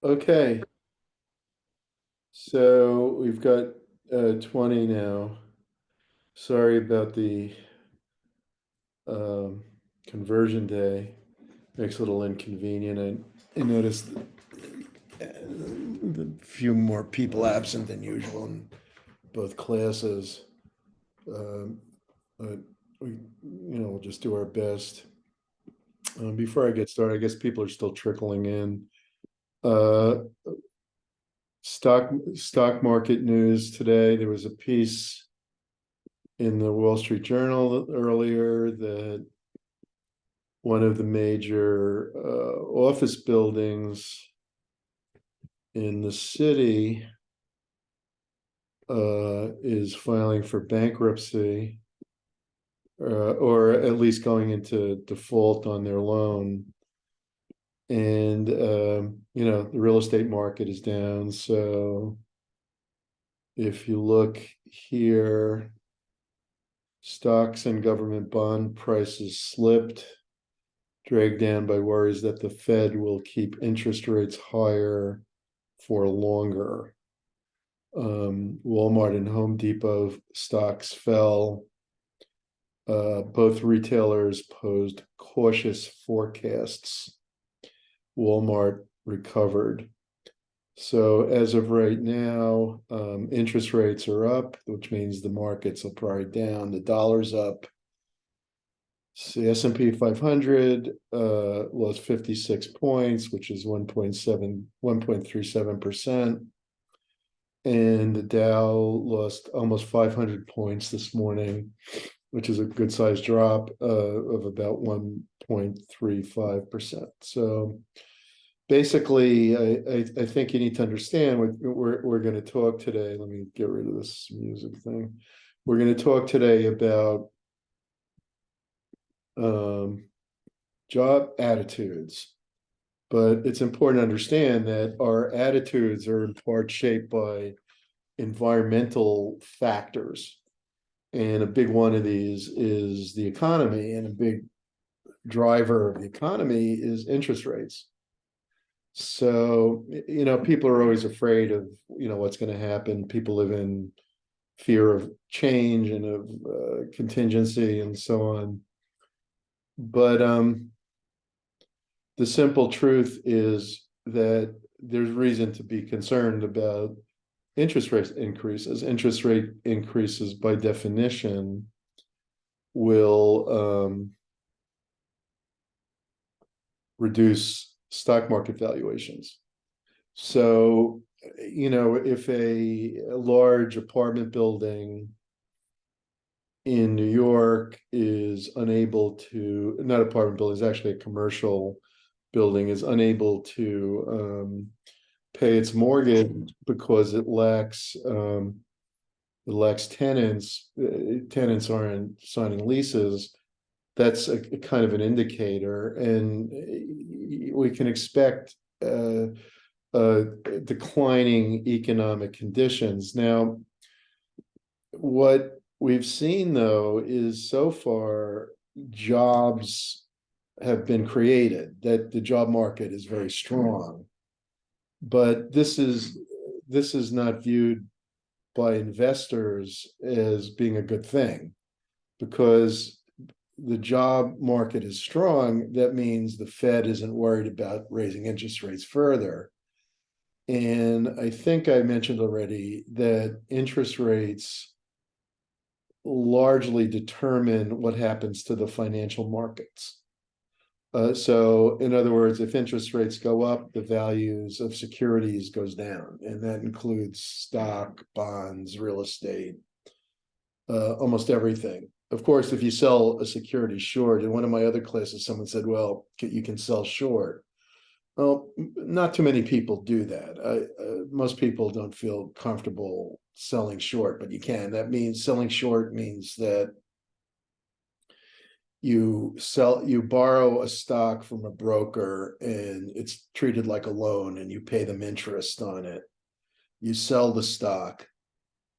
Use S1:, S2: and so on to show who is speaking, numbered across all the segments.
S1: Okay, so we've got 20 now. Sorry about the um, conversion day. Makes it a little inconvenient. I noticed a few more people absent than usual in both classes. Um, but we'll just do our best. Before I get started, I guess people are still trickling in. Uh, stock market news today. There was a piece in the Wall Street Journal earlier that one of the major office buildings in the city is filing for bankruptcy, or at least going into default on their loan. And the real estate market is down. So if you look here, stocks and government bond prices slipped, dragged down by worries that the Fed will keep interest rates higher for longer. Walmart and Home Depot stocks fell. Both retailers posed cautious forecasts. Walmart recovered. So as of right now, interest rates are up, which means the markets will probably down. The dollar's up. The S&P 500 lost 56 points, which is 1.37%. And the Dow lost almost 500 points this morning, which is a good sized drop of about 1.35%. So basically, I think you need to understand what we're going to talk today. Let me get rid of this music thing. We're going to talk today about job attitudes, but it's important to understand that our attitudes are in part shaped by environmental factors. And a big one of these is the economy, and a big driver of the economy is interest rates. So, people are always afraid of, what's going to happen. People live in fear of change and of contingency and so on. But the simple truth is that there's reason to be concerned about interest rate increases. Interest rate increases, by definition, will reduce stock market valuations. So, if a large apartment building in New York is unable to, not apartment building, it's actually a commercial building, is unable to pay its mortgage because it lacks tenants, tenants aren't signing leases, that's a kind of an indicator, and we can expect declining economic conditions. Now, what we've seen, though, is so far jobs have been created, that the job market is very strong. But this is not viewed by investors as being a good thing, because the job market is strong. That means the Fed isn't worried about raising interest rates further. And I think I mentioned already that interest rates largely determine what happens to the financial markets. So in other words, if interest rates go up, the values of securities goes down, and that includes stock, bonds, real estate, almost everything. Of course, if you sell a security short, in one of my other classes, someone said, well, you can sell short. Well, not too many people do that. Most people don't feel comfortable selling short, but you can. That means selling short means that you borrow a stock from a broker and it's treated like a loan and you pay them interest on it. You sell the stock,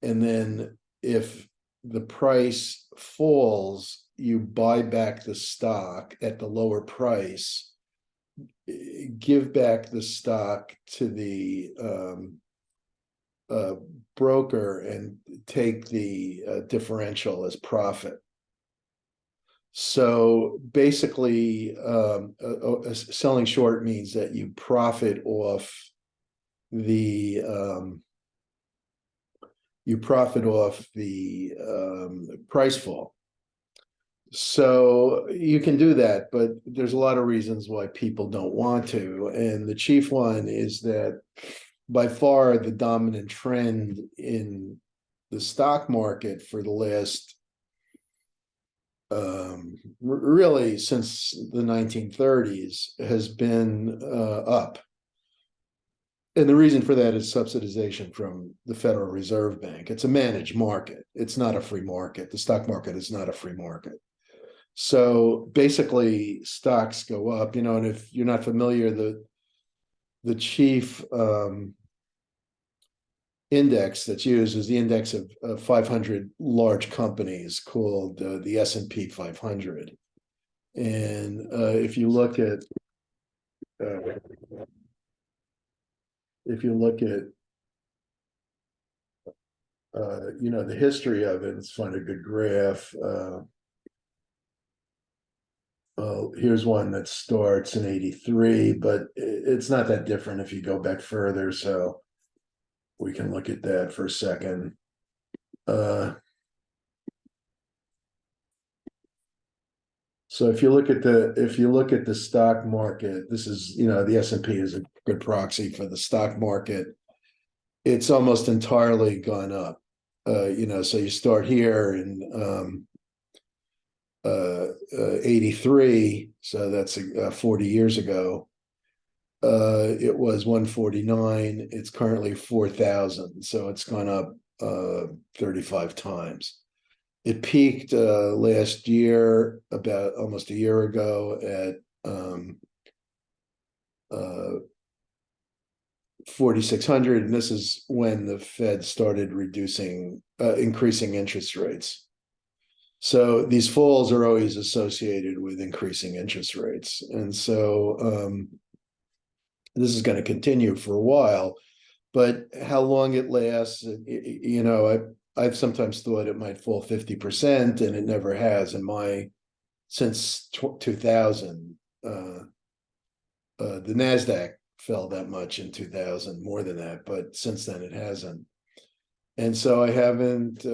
S1: and then if the price falls, you buy back the stock at the lower price give back the stock to the broker and take the differential as profit. So basically, selling short means that you profit off the price fall. So you can do that, but there's a lot of reasons why people don't want to. And the chief one is that by far the dominant trend in the stock market for the last really since the 1930s has been up. And the reason for that is subsidization from the Federal Reserve Bank. It's a managed market. It's not a free market. The stock market is not a free market. So basically stocks go up, and if you're not familiar, the chief index that's used is the index of 500 large companies called the S&P 500. And if you look at the history of it, it's find a good graph. Here's one that starts in 83, but it's not that different if you go back further. So we can look at that for a second. So if you look at the stock market, this is, the S&P is a good proxy for the stock market. It's almost entirely gone up. So you start here in 83, so that's 40 years ago. It was 149. It's currently 4,000. So it's gone up 35 times. It peaked last year, about almost a year ago, at 4,600, and this is when the Fed started increasing interest rates. So these falls are always associated with increasing interest rates, and so this is going to continue for a while. But how long it lasts, I've sometimes thought it might fall 50%, and it never has since 2000. The NASDAQ fell that much in 2000, more than that, but since then it hasn't. And so I haven't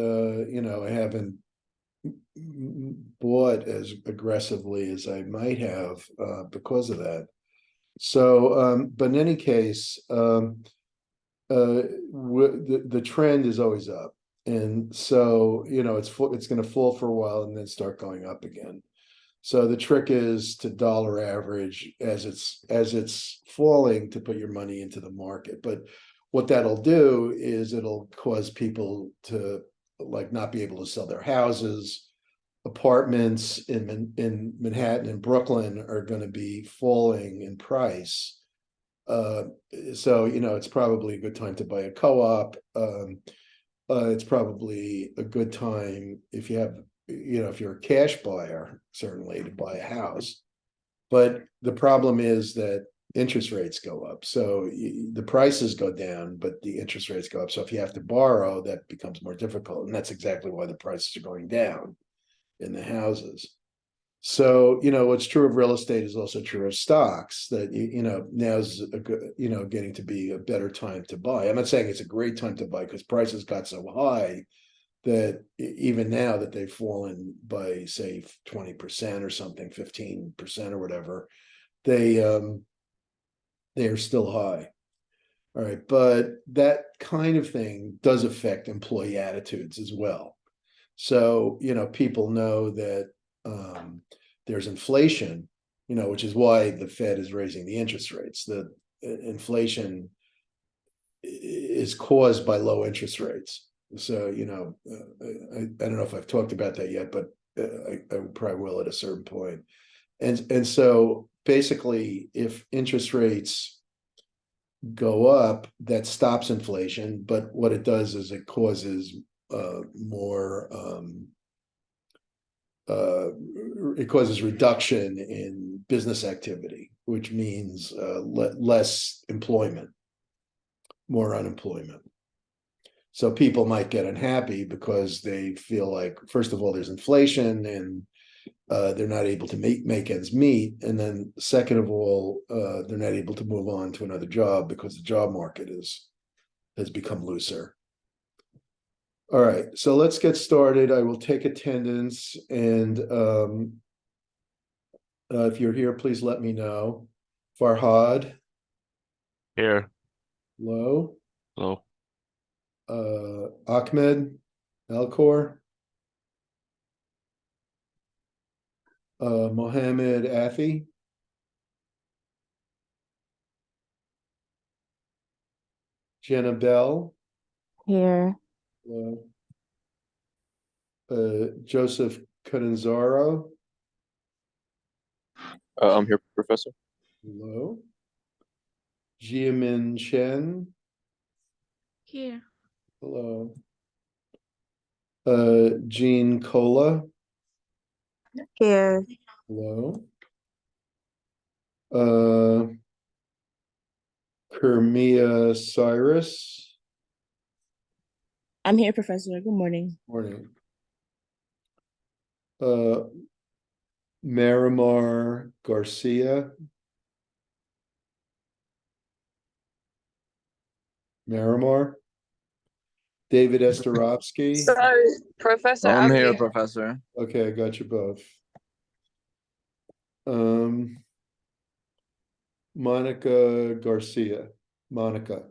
S1: bought as aggressively as I might have because of that. So, but in any case, the trend is always up. And so, it's going to fall for a while and then start going up again. So the trick is to dollar average as it's falling to put your money into the market. But what that'll do is it'll cause people to not be able to sell their houses. Apartments in Manhattan and Brooklyn are going to be falling in price. So it's probably a good time to buy a co-op. It's probably a good time if you have, if you're a cash buyer, certainly to buy a house. But the problem is that interest rates go up. So the prices go down, but the interest rates go up. So if you have to borrow, that becomes more difficult. And that's exactly why the prices are going down in the houses. So, what's true of real estate is also true of stocks, that, now's a good, getting to be a better time to buy. I'm not saying it's a great time to buy because prices got so high that even now that they've fallen by, say, 20% or something, 15% or whatever, they are still high. All right. But that kind of thing does affect employee attitudes as well. So, people know that there's inflation, which is why the Fed is raising the interest rates. The inflation is caused by low interest rates. So, I don't know if I've talked about that yet, but I probably will at a certain point. And so basically, if interest rates go up, that stops inflation. But what it does is it causes it causes reduction in business activity. which means less employment, more unemployment. So people might get unhappy because they feel like, first of all, there's inflation and they're not able to make ends meet. And then second of all, they're not able to move on to another job because the job market has become looser. All right, so let's get started. I will take attendance, and if you're here, please let me know. Farhad,
S2: Here.
S1: hello.
S2: Hello.
S1: Ahmed, Alcor, Mohammed Afi, Jenna Bell,
S3: Here.
S1: hello. Joseph Catanzaro,
S2: I'm here, Professor.
S1: hello. Jiamin Chen,
S3: Here.
S1: hello. Jean Cola,
S3: Here.
S1: hello. Kermia Cyrus,
S3: I'm here, Professor. Good morning.
S1: morning. Marimar Garcia, Marimar. David Estorovsky.
S4: Sorry, Professor,
S5: I'm
S4: I'm
S5: here,
S4: here.
S5: Professor.
S1: Okay, I got you both. Monica Garcia, Monica.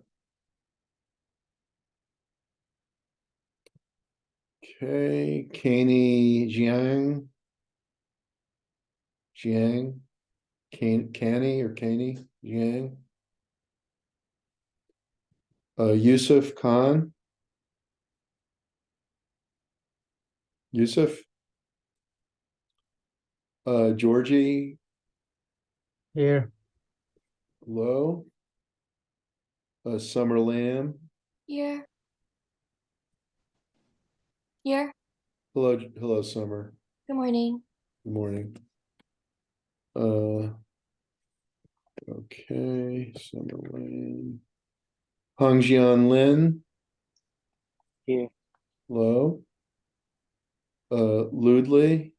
S1: Okay, Kani Jiang. Jiang. Kani or Kani Jiang. Yusuf Khan. Yusuf. Georgie.
S6: Here.
S1: Hello. Summer Lamb.
S7: Here. Here.
S1: Hello, Summer.
S7: Good morning.
S1: Good morning. Okay, Summer Lamb. Hongjian Lin.
S6: Here.
S1: Hello. Ludley.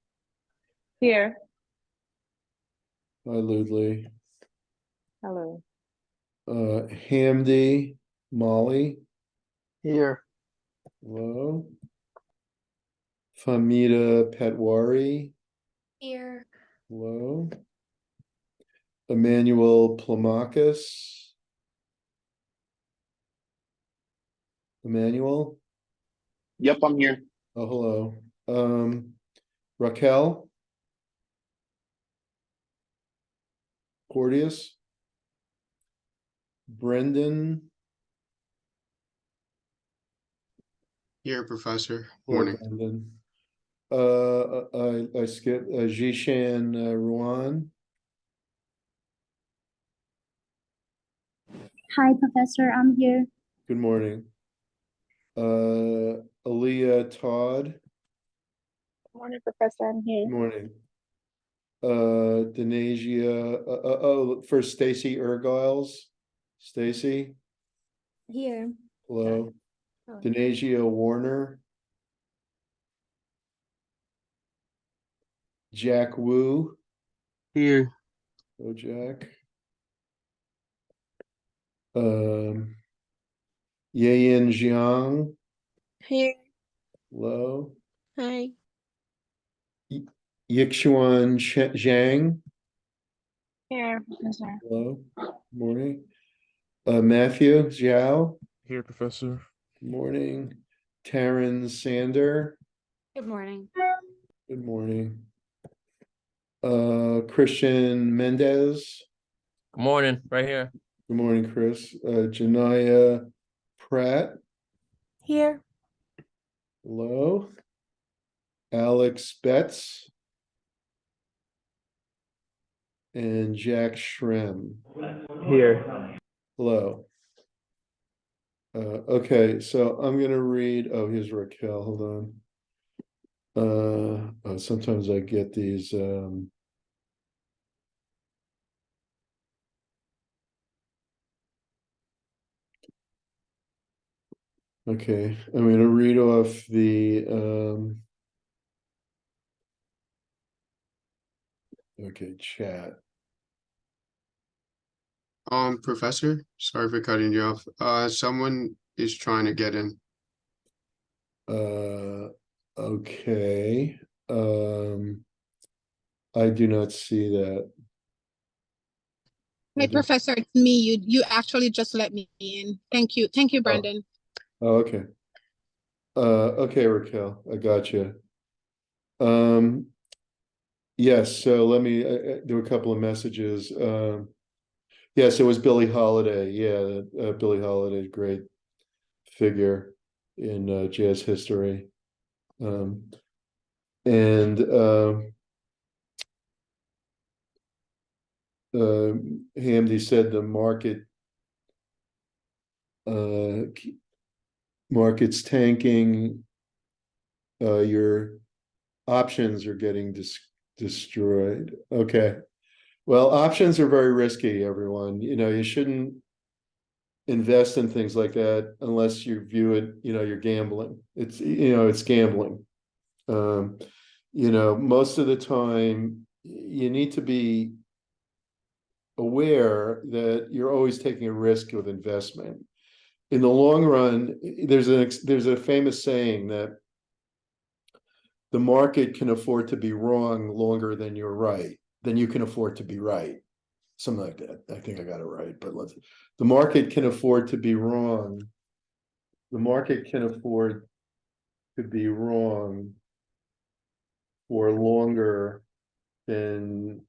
S4: Here.
S1: Hi, Ludley.
S4: Hello.
S1: Hamdi, Molly.
S6: Here.
S1: Hello. Famida Petwari.
S7: Here.
S1: Hello. Emmanuel Plamakis. Emmanuel.
S2: Yep, I'm here.
S1: Oh, hello. Raquel. Porteous. Brendan.
S8: Here, Professor.
S1: Hello,
S8: Morning.
S1: Brendan. I skipped Jishan Ruan.
S9: Hi, Professor. I'm here.
S1: Good morning. Aaliyah Todd.
S4: Good morning, Professor. I'm here.
S1: Good morning. Denasia. For Stacy Ergiles. Stacy.
S7: Here.
S1: Hello.
S7: Oh.
S1: Denasia Warner. Jack Wu.
S6: Here.
S1: Hello, Jack. Yayin Jiang.
S3: Here.
S1: Hello.
S3: Hi.
S1: Yixuan Zhang.
S4: Here, Professor.
S1: Hello. Good morning. Matthew Zhao.
S2: Here, Professor.
S1: Good morning. Taryn Sander.
S7: Good morning.
S1: Good morning. Christian Mendez.
S6: Good morning. Right here.
S1: Good morning, Chris. Janaya Pratt.
S3: Here.
S1: Hello. Alex Betts. And Jack Shrem.
S6: Here.
S1: Hello. Okay, so I'm gonna read. Oh, here's Raquel. Hold on. Sometimes I get these Okay, I'm gonna read off the okay, chat.
S8: Professor, sorry for cutting you off. Someone is trying to get in.
S1: Okay. I do not see that.
S5: Hey, Professor, it's me. You actually just let me in. Thank you. Thank you, Brandon.
S1: Oh, okay. Okay, Raquel, I got you. Yes, so let me do a couple of messages. Yes, it was Billie Holiday. Yeah, Billie Holiday, great figure in jazz history. And Hamdi said the market's tanking. Your options are getting destroyed. Okay. Well, options are very risky, everyone. You shouldn't invest in things like that unless you view it, you're gambling. It's gambling. Most of the time you need to be aware that you're always taking a risk with investment. In the long run, there's a famous saying that the market can afford to be wrong longer than you're right, than you can afford to be right. Something like that. I think I got it right, but the market can afford to be wrong. The market can afford to be wrong for longer than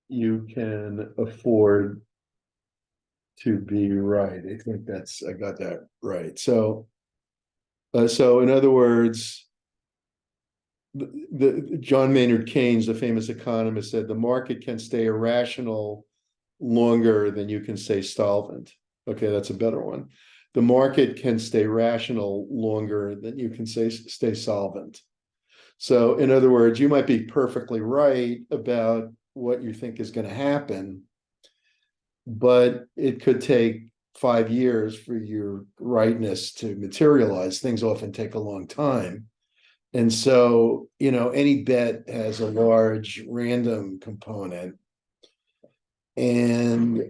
S1: you can afford to be right. I think I got that right. So in other words, the John Maynard Keynes, the famous economist, said the market can stay irrational longer than you can stay solvent. Okay, that's a better one. The market can stay rational longer than you can stay solvent. So in other words, you might be perfectly right about what you think is going to happen, but it could take 5 years for your rightness to materialize. Things often take a long time. And so, any bet has a large random component. And,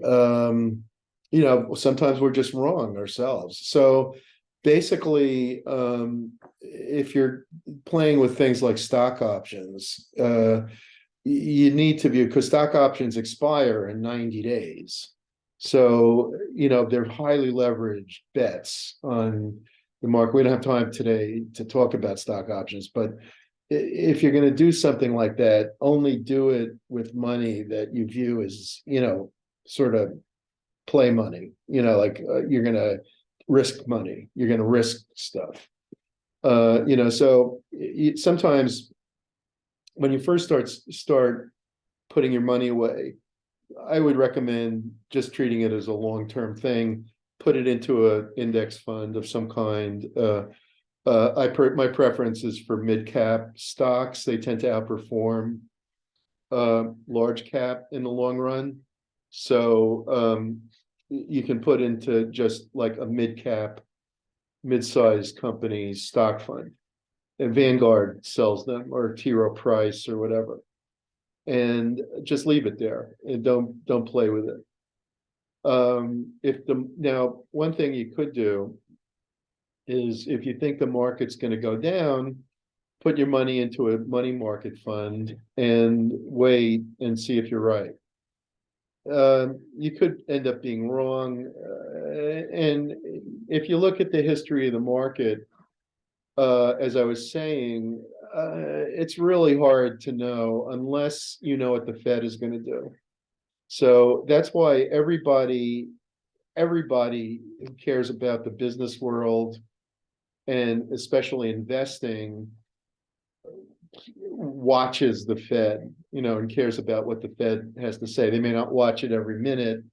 S1: sometimes we're just wrong ourselves. So basically, if you're playing with things like stock options, you need to view, because stock options expire in 90 days. So, they're highly leveraged bets on the market. We don't have time today to talk about stock options, but if you're going to do something like that, only do it with money that you view as, sort of play money, like you're going to risk money, you're going to risk stuff. So sometimes when you first start putting your money away, I would recommend just treating it as a long-term thing. Put it into an index fund of some kind. My preference is for mid-cap stocks. They tend to outperform large cap in the long run. So you can put into just like a mid-sized company stock fund. And Vanguard sells them, or T. Rowe Price, or whatever. And just leave it there and don't play with it. Now, one thing you could do is, if you think the market's going to go down, put your money into a money market fund and wait and see if you're right. You could end up being wrong. And if you look at the history of the market, as I was saying, it's really hard to know unless you know what the Fed is going to do. So that's why everybody who cares about the business world, and especially investing, watches the Fed, and cares about what the Fed has to say. They may not watch it every minute,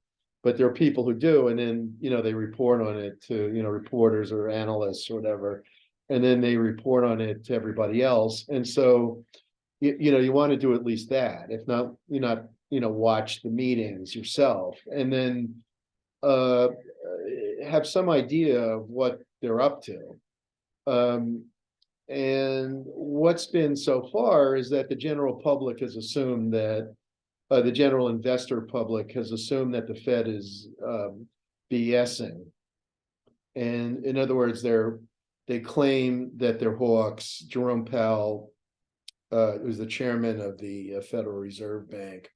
S1: but there are people who do, and then, they report on it to, reporters or analysts or whatever, and then they report on it to everybody else. And so, you want to do at least that. If not, watch the meetings yourself, and then have some idea of what they're up to. And what's been so far is that the general public has assumed that the general investor public has assumed that the Fed is BSing. And in other words, they claim that they're hawks. Jerome Powell, who's the chairman of the Federal Reserve Bank,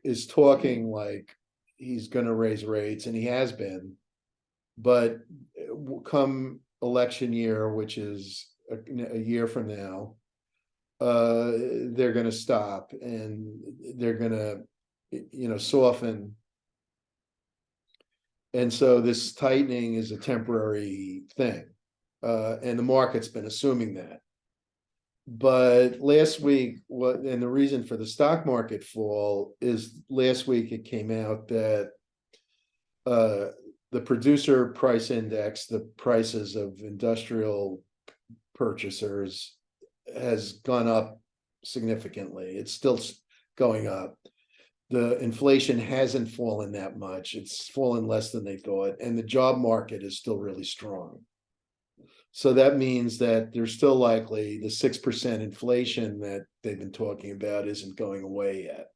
S1: is talking like he's going to raise rates, and he has been. But come election year, which is a year from now, they're going to stop, and they're going to, soften. And so this tightening is a temporary thing, and the market's been assuming that. But last week, and the reason for the stock market fall is last week it came out that the producer price index, the prices of industrial purchasers, has gone up significantly. It's still going up. The inflation hasn't fallen that much. It's fallen less than they thought, and the job market is still really strong. So that means that there's still likely the 6% inflation that they've been talking about isn't going away yet.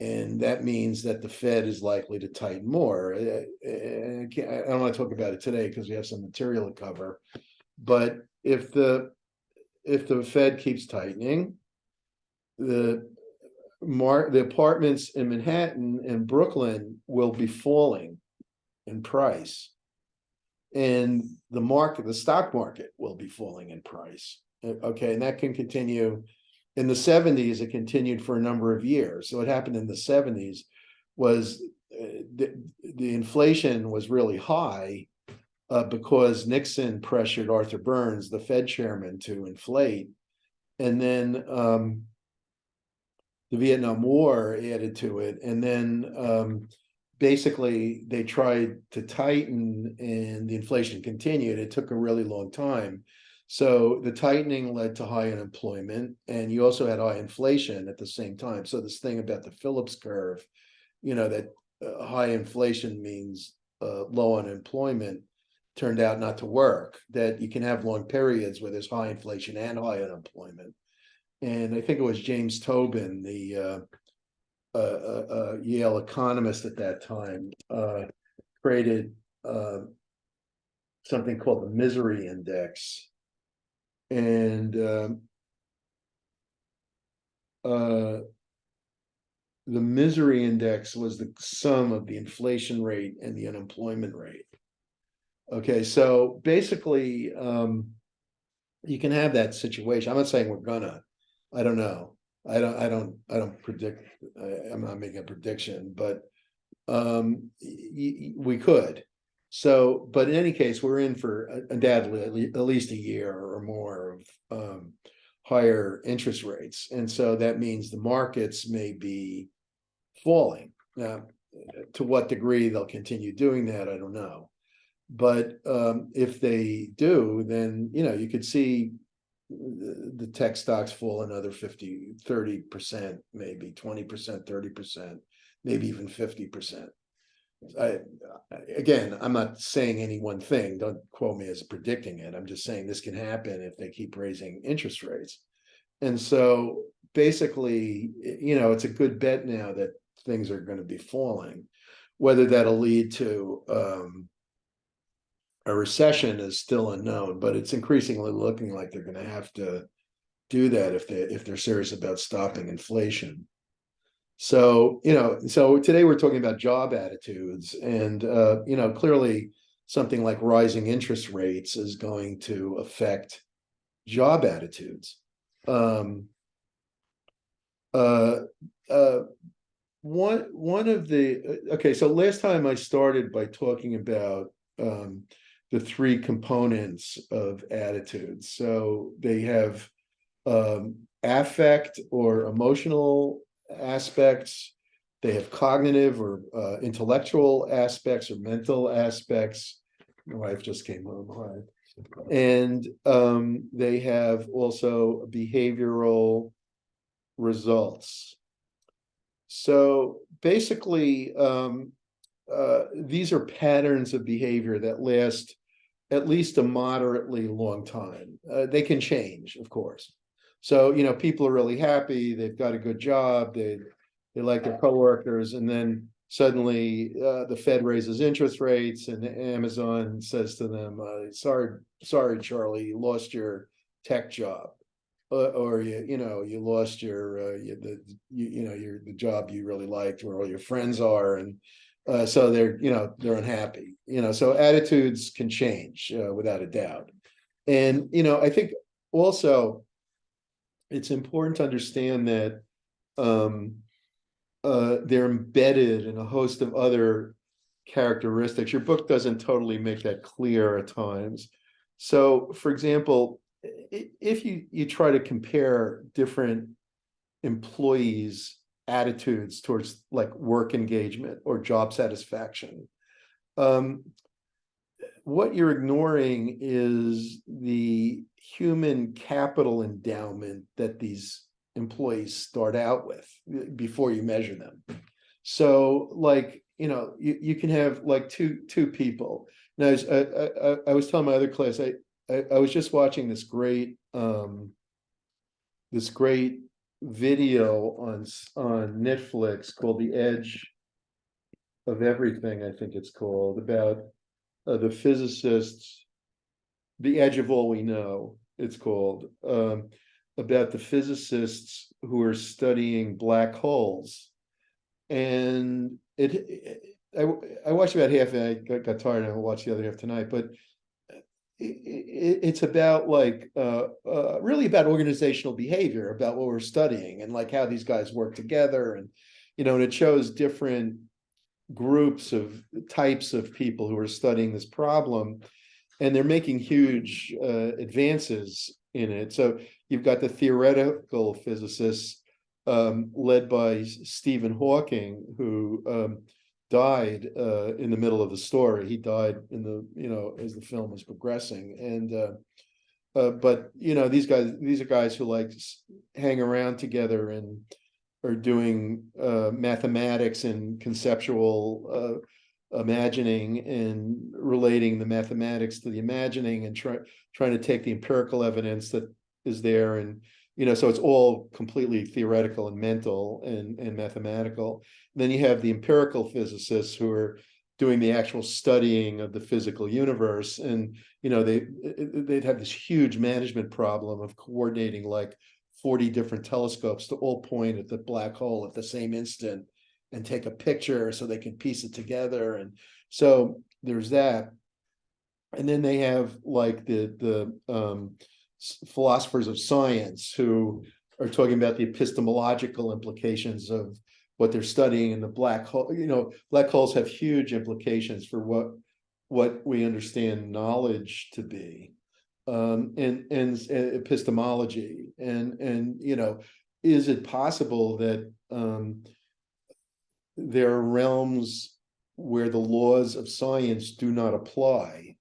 S1: And that means that the Fed is likely to tighten more. I don't want to talk about it today because we have some material to cover. But if the Fed keeps tightening, the apartments in Manhattan and Brooklyn will be falling in price. And the stock market will be falling in price. Okay, and that can continue. In the 70s, it continued for a number of years. So what happened in the 70s was the inflation was really high because Nixon pressured Arthur Burns, the Fed chairman, to inflate. And then the Vietnam War added to it. And then basically they tried to tighten, and the inflation continued. It took a really long time. So the tightening led to high unemployment, and you also had high inflation at the same time. So this thing about the Phillips curve, that high inflation means low unemployment, turned out not to work, that you can have long periods where there's high inflation and high unemployment. And I think it was James Tobin, the Yale economist at that time, created something called the misery index. And the misery index was the sum of the inflation rate and the unemployment rate. Okay, so basically, you can have that situation. I'm not saying we're gonna. I don't know. I don't predict. I'm not making a prediction, but we could. So, but in any case, we're in for undoubtedly at least a year or more of higher interest rates. And so that means the markets may be falling. Now, to what degree they'll continue doing that, I don't know. But if they do, then, you could see the tech stocks fall another 30%, maybe 20%, 30%, maybe even 50%. Again, I'm not saying any one thing. Don't quote me as predicting it. I'm just saying this can happen if they keep raising interest rates. And so basically, it's a good bet now that things are going to be falling. Whether that'll lead to a recession is still unknown, but it's increasingly looking like they're going to have to do that if they're serious about stopping inflation. So, so today we're talking about job attitudes, and, clearly something like rising interest rates is going to affect job attitudes. One of the, okay, so last time I started by talking about the three components of attitudes. So they have affect or emotional aspects, they have cognitive or intellectual aspects or mental aspects. My wife just came home. Hi. And they have also behavioral results. So basically, these are patterns of behavior that last at least a moderately long time. They can change, of course. So, people are really happy, they've got a good job, they like their coworkers, and then suddenly the Fed raises interest rates and Amazon says to them, sorry, Charlie, you lost your tech job. Or you lost your the job you really liked where all your friends are, and so they're unhappy. So attitudes can change without a doubt. And I think also it's important to understand that they're embedded in a host of other characteristics. Your book doesn't totally make that clear at times. So, for example, if you try to compare different employees' attitudes towards like work engagement or job satisfaction, what you're ignoring is the human capital endowment that these employees start out with before you measure them. So, like, you can have like two people. Now, I was telling my other class, I was just watching this great video on Netflix called The Edge of Everything, I think it's called, about the physicists, The Edge of All We Know, it's called, about the physicists who are studying black holes. And I watched about half, and I got tired, and I watched the other half tonight, but it's about like really about organizational behavior, about what we're studying, and like how these guys work together, and and it shows different groups of types of people who are studying this problem, and they're making huge advances in it. So you've got the theoretical physicists led by Stephen Hawking, who died in the middle of the story. He died in the as the film was progressing, and but these are guys who like hang around together and are doing mathematics and conceptual imagining and relating the mathematics to the imagining, and trying to take the empirical evidence that is there, and so it's all completely theoretical and mental and mathematical. And then you have the empirical physicists who are doing the actual studying of the physical universe, and they'd have this huge management problem of coordinating like 40 different telescopes to all point at the black hole at the same instant and take a picture so they can piece it together. And so there's that. And then they have like the philosophers of science who are talking about the epistemological implications of what they're studying in the black hole. Black holes have huge implications for what we understand knowledge to be, and epistemology, and is it possible that there are realms where the laws of science do not apply,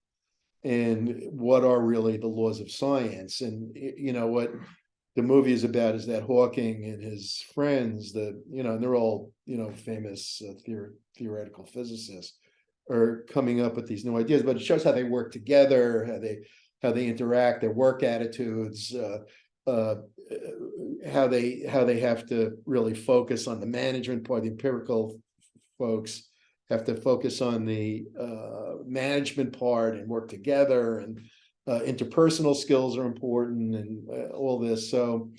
S1: and what are really the laws of science? And what the movie is about is that Hawking and his friends, and they're all famous theoretical physicists, are coming up with these new ideas. But it shows how they work together, how they interact, their work attitudes, how they have to really focus on the management part. The empirical folks have to focus on the management part and work together, and interpersonal skills are important, and all this. So,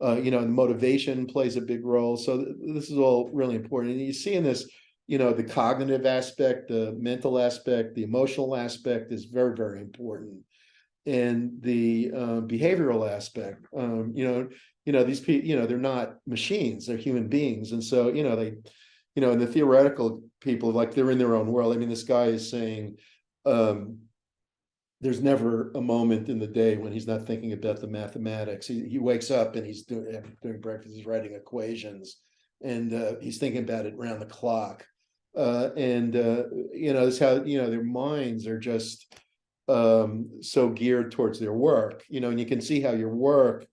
S1: motivation plays a big role. So this is all really important. And you see in this, the cognitive aspect, the mental aspect, the emotional aspect is very, very important. And the behavioral aspect, these people, they're not machines, they're human beings. And so, they, and the theoretical people, like, they're in their own world. I mean, this guy is saying, there's never a moment in the day when he's not thinking about the mathematics. He wakes up and he's doing breakfast, he's writing equations, and he's thinking about it around the clock. It's how, their minds are just so geared towards their work, and you can see how your work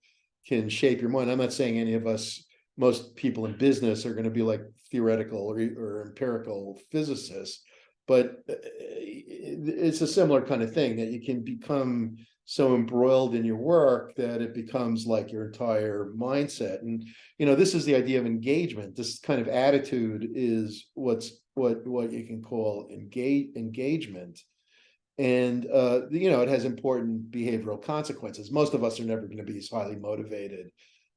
S1: can shape your mind. I'm not saying any of us, most people in business, are going to be like theoretical or empirical physicists, but it's a similar kind of thing that you can become so embroiled in your work that it becomes like your entire mindset. And this is the idea of engagement. This kind of attitude is what you can call engagement. And it has important behavioral consequences. Most of us are never going to be as highly motivated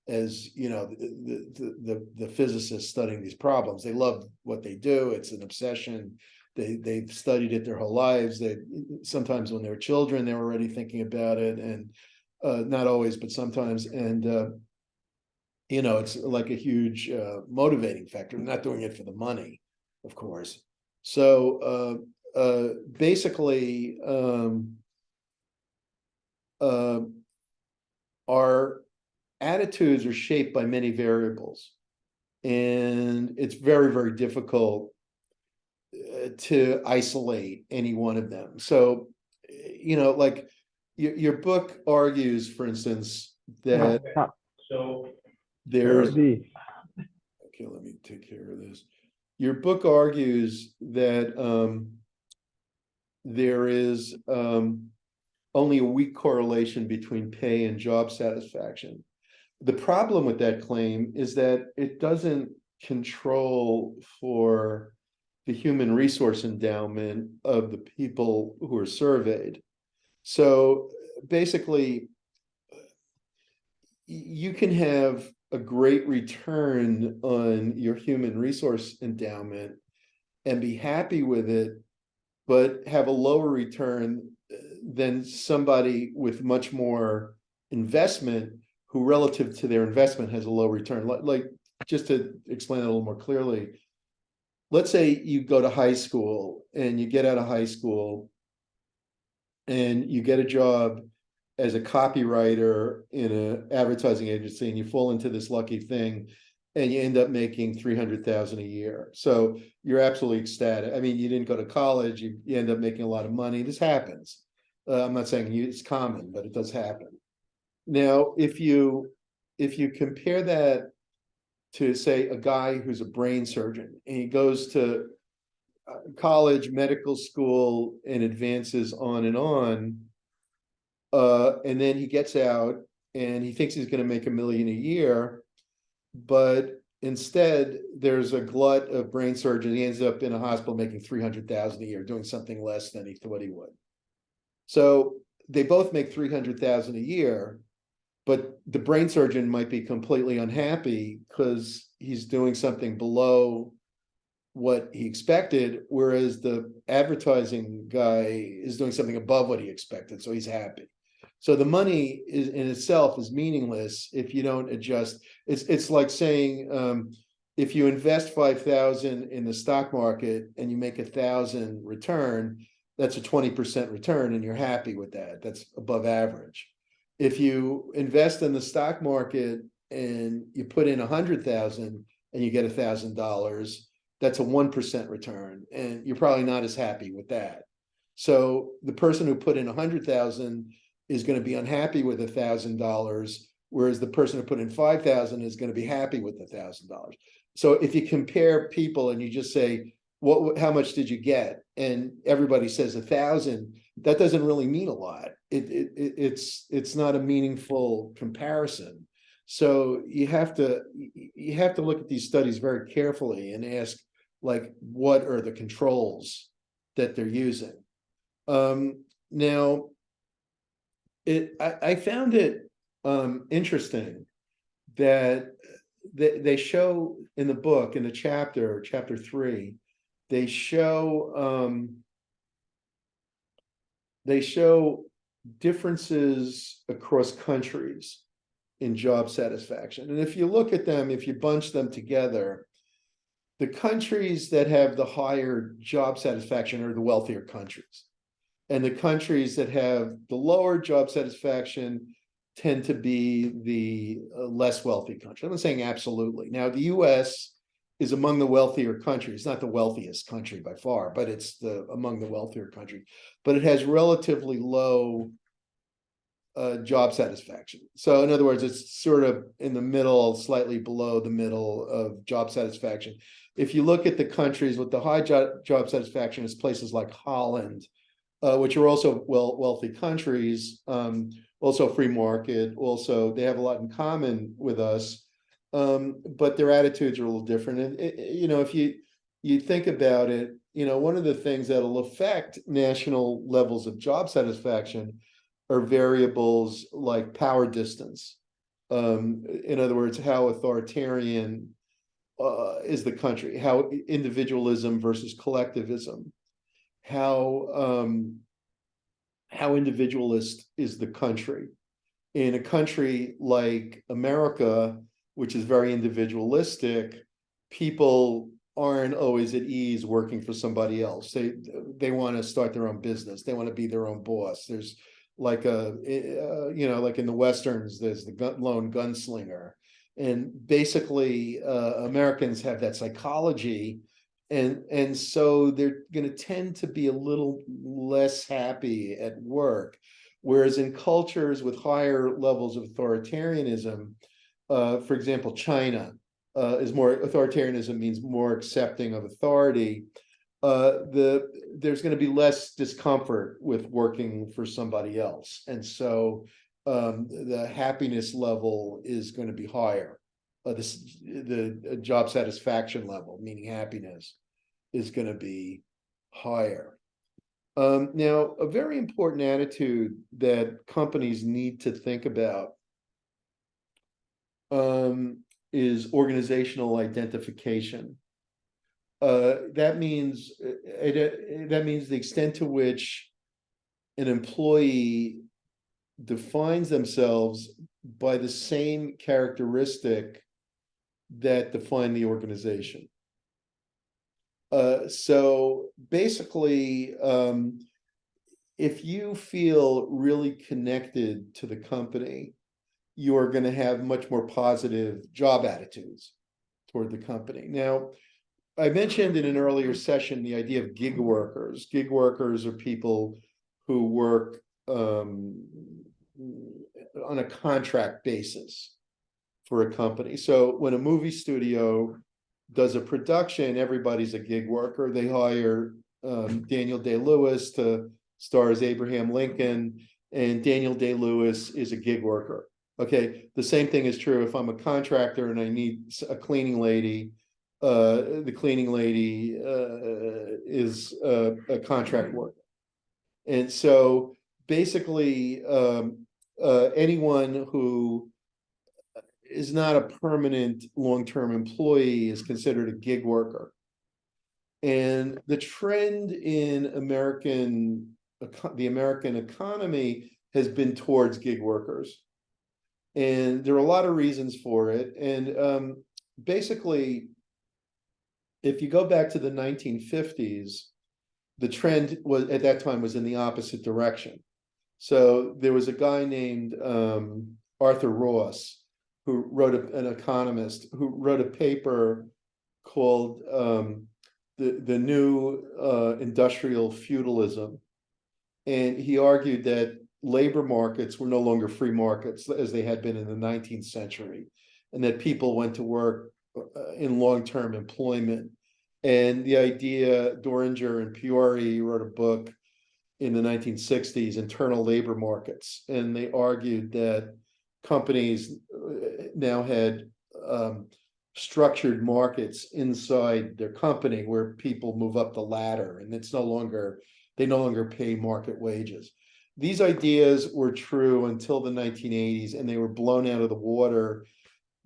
S1: as the physicists studying these problems. They love what they do. It's an obsession. They've studied it their whole lives. They sometimes when they were children, they were already thinking about it, and not always, but sometimes. And it's like a huge motivating factor. They're not doing it for the money, of course. So basically, our attitudes are shaped by many variables, and it's very, very difficult to isolate any one of them. So, like your book argues, for instance, that there's, okay, let me take care of this. Your book argues that there is only a weak correlation between pay and job satisfaction. The problem with that claim is that it doesn't control for the human resource endowment of the people who are surveyed. So basically, you can have a great return on your human resource endowment and be happy with it, but have a lower return than somebody with much more investment who relative to their investment has a low return. Like just to explain it a little more clearly, let's say you go to high school and you get out of high school and you get a job as a copywriter in an advertising agency, and you fall into this lucky thing and you end up making $300,000 a year. So you're absolutely ecstatic. I mean, you didn't go to college, you end up making a lot of money. This happens. I'm not saying it's common, but it does happen. Now, if you compare that to, say, a guy who's a brain surgeon, and he goes to college, medical school, and advances on, and then he gets out and he thinks he's going to make $1 million a year, but instead there's a glut of brain surgeons. He ends up in a hospital making $300,000 a year, doing something less than he thought he would. So they both make $300,000 a year, but the brain surgeon might be completely unhappy because he's doing something below what he expected, whereas the advertising guy is doing something above what he expected, so he's happy. So the money is in itself is meaningless if you don't adjust. It's like saying if you invest 5,000 in the stock market and you make 1,000 return, that's a 20% return, and you're happy with that. That's above average. If you invest in the stock market and you put in 100,000 and you get $1,000, that's a 1% return, and you're probably not as happy with that. So the person who put in 100,000 is going to be unhappy with $1,000, whereas the person who put in 5,000 is going to be happy with $1,000. So if you compare people and you just say, how much did you get? And everybody says 1,000, that doesn't really mean a lot. It's not a meaningful comparison. So you have to look at these studies very carefully and ask, like, what are the controls that they're using? Now, I found it interesting that they show in the book, in the chapter 3, they show differences across countries in job satisfaction. And if you look at them, if you bunch them together, the countries that have the higher job satisfaction are the wealthier countries. And the countries that have the lower job satisfaction tend to be the less wealthy countries. I'm not saying absolutely. Now, the US is among the wealthier countries, not the wealthiest country by far, but it's among the wealthier countries. But it has relatively low job satisfaction. So in other words, it's sort of in the middle, slightly below the middle of job satisfaction. If you look at the countries with the high job satisfaction, it's places like Holland, which are also wealthy countries, also free market. Also, they have a lot in common with us, but their attitudes are a little different. And if you think about it, one of the things that'll affect national levels of job satisfaction are variables like power distance. In other words, how authoritarian is the country, how individualism versus collectivism, how individualist is the country. In a country like America, which is very individualistic, people aren't always at ease working for somebody else. They want to start their own business. They want to be their own boss. There's like like in the Westerns, there's the lone gunslinger. And basically, Americans have that psychology. And so they're going to tend to be a little less happy at work. Whereas in cultures with higher levels of authoritarianism, for example, China is more authoritarianism means more accepting of authority. There's going to be less discomfort with working for somebody else. And so the happiness level is going to be higher. The job satisfaction level, meaning happiness, is going to be higher. Now, a very important attitude that companies need to think about is organizational identification. That means the extent to which an employee defines themselves by the same characteristic that define the organization. So basically, if you feel really connected to the company, you're going to have much more positive job attitudes toward the company. Now, I mentioned in an earlier session the idea of gig workers. Gig workers are people who work on a contract basis for a company. So when a movie studio does a production, everybody's a gig worker. They hire Daniel Day-Lewis to star as Abraham Lincoln, and Daniel Day-Lewis is a gig worker. Okay, the same thing is true if I'm a contractor and I need a cleaning lady. The cleaning lady is a contract worker. And so basically, anyone who is not a permanent long-term employee is considered a gig worker. And the trend in the American economy has been towards gig workers. And there are a lot of reasons for it. And basically, if you go back to the 1950s, the trend was at that time was in the opposite direction. So there was a guy named Arthur Ross, who wrote an economist who wrote a paper called the New Industrial Feudalism. And he argued that labor markets were no longer free markets as they had been in the 19th century, and that people went to work in long-term employment. And the idea, Doringer and Peoria wrote a book in the 1960s, Internal Labor Markets, and they argued that companies now had structured markets inside their company where people move up the ladder, and they no longer pay market wages. These ideas were true until the 1980s, and they were blown out of the water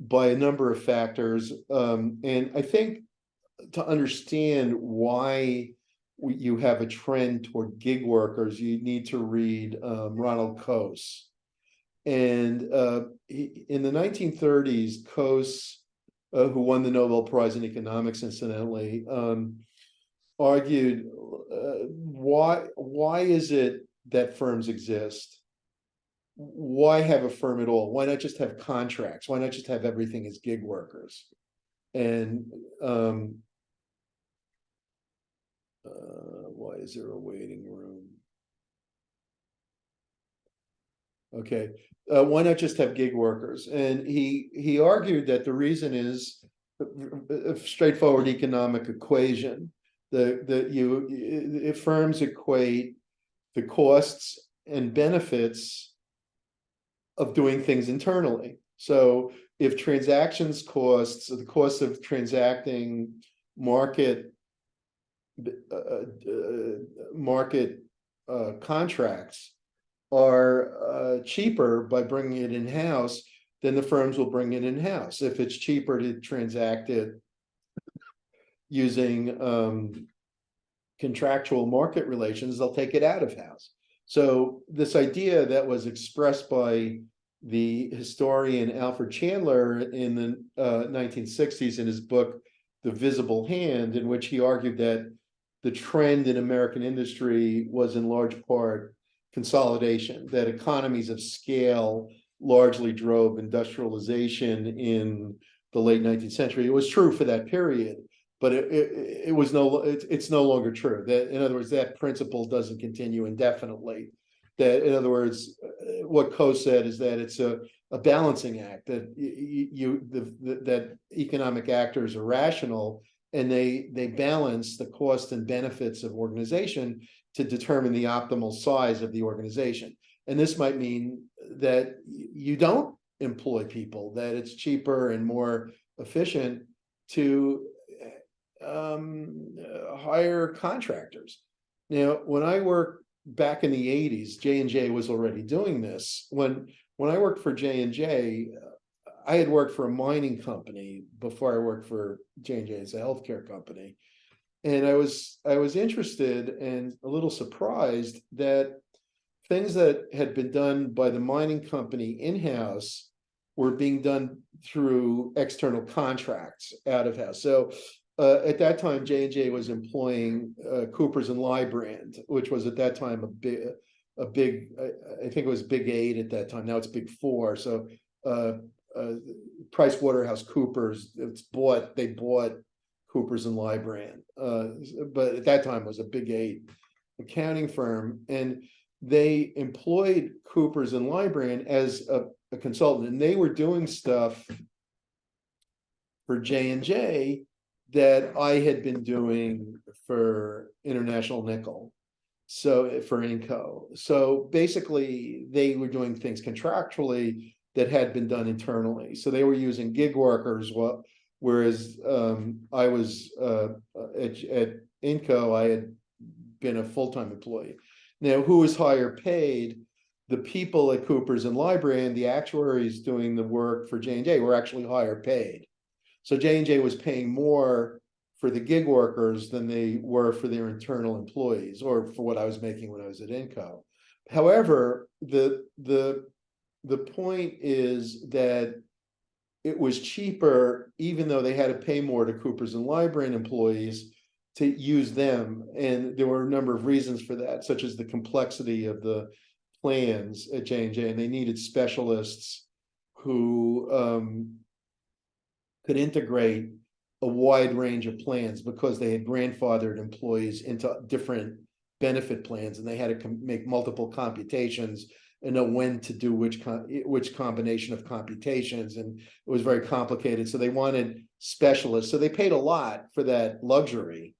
S1: by a number of factors. And I think to understand why you have a trend toward gig workers, you need to read Ronald Coase. And in the 1930s, Coase, who won the Nobel Prize in Economics, incidentally, argued why is it that firms exist? Why have a firm at all? Why not just have contracts? Why not just have everything as gig workers? And why is there a waiting room? Okay, why not just have gig workers? And he argued that the reason is a straightforward economic equation. If firms equate the costs and benefits of doing things internally. So if transactions costs, the cost of transacting market contracts are cheaper by bringing it in-house, then the firms will bring it in-house. If it's cheaper to transact it using contractual market relations, they'll take it out of house. So this idea that was expressed by the historian Alfred Chandler in the 1960s in his book, The Visible Hand, in which he argued that the trend in American industry was in large part consolidation, that economies of scale largely drove industrialization in the late 19th century. It was true for that period, but it's no longer true. That, in other words, that principle doesn't continue indefinitely. That, in other words, what Coe said is that it's a balancing act, that that economic actors are rational and they balance the cost and benefits of organization to determine the optimal size of the organization. And this might mean that you don't employ people, that it's cheaper and more efficient to hire contractors. Now, when I worked back in the 80s, J&J was already doing this. When I worked for J&J, I had worked for a mining company before I worked for J&J as a healthcare company. And I was interested and a little surprised that things that had been done by the mining company in-house were being done through external contracts out of house. So at that time, J&J was employing Coopers and Lybrand, which was at that time a big, I think it was Big 8 at that time. Now it's Big 4. So Price Waterhouse Coopers, they bought Coopers and Lybrand, but at that time it was a Big 8 accounting firm, and they employed Coopers and Lybrand as a consultant, and they were doing stuff for J&J that I had been doing for International Nickel, so for Inco. So basically, they were doing things contractually that had been done internally. So they were using gig workers, whereas I was at Inco, I had been a full-time employee. Now, who was higher paid? The people at Coopers and Lybrand, the actuaries doing the work for J&J, were actually higher paid. So J&J was paying more for the gig workers than they were for their internal employees, or for what I was making when I was at Inco. However, the point is that it was cheaper, even though they had to pay more to Coopers and Lybrand employees, to use them. And there were a number of reasons for that, such as the complexity of the plans at J&J, and they needed specialists who could integrate a wide range of plans because they had grandfathered employees into different benefit plans, and they had to make multiple computations and know when to do which combination of computations, and it was very complicated. So they wanted specialists. So they paid a lot for that luxury,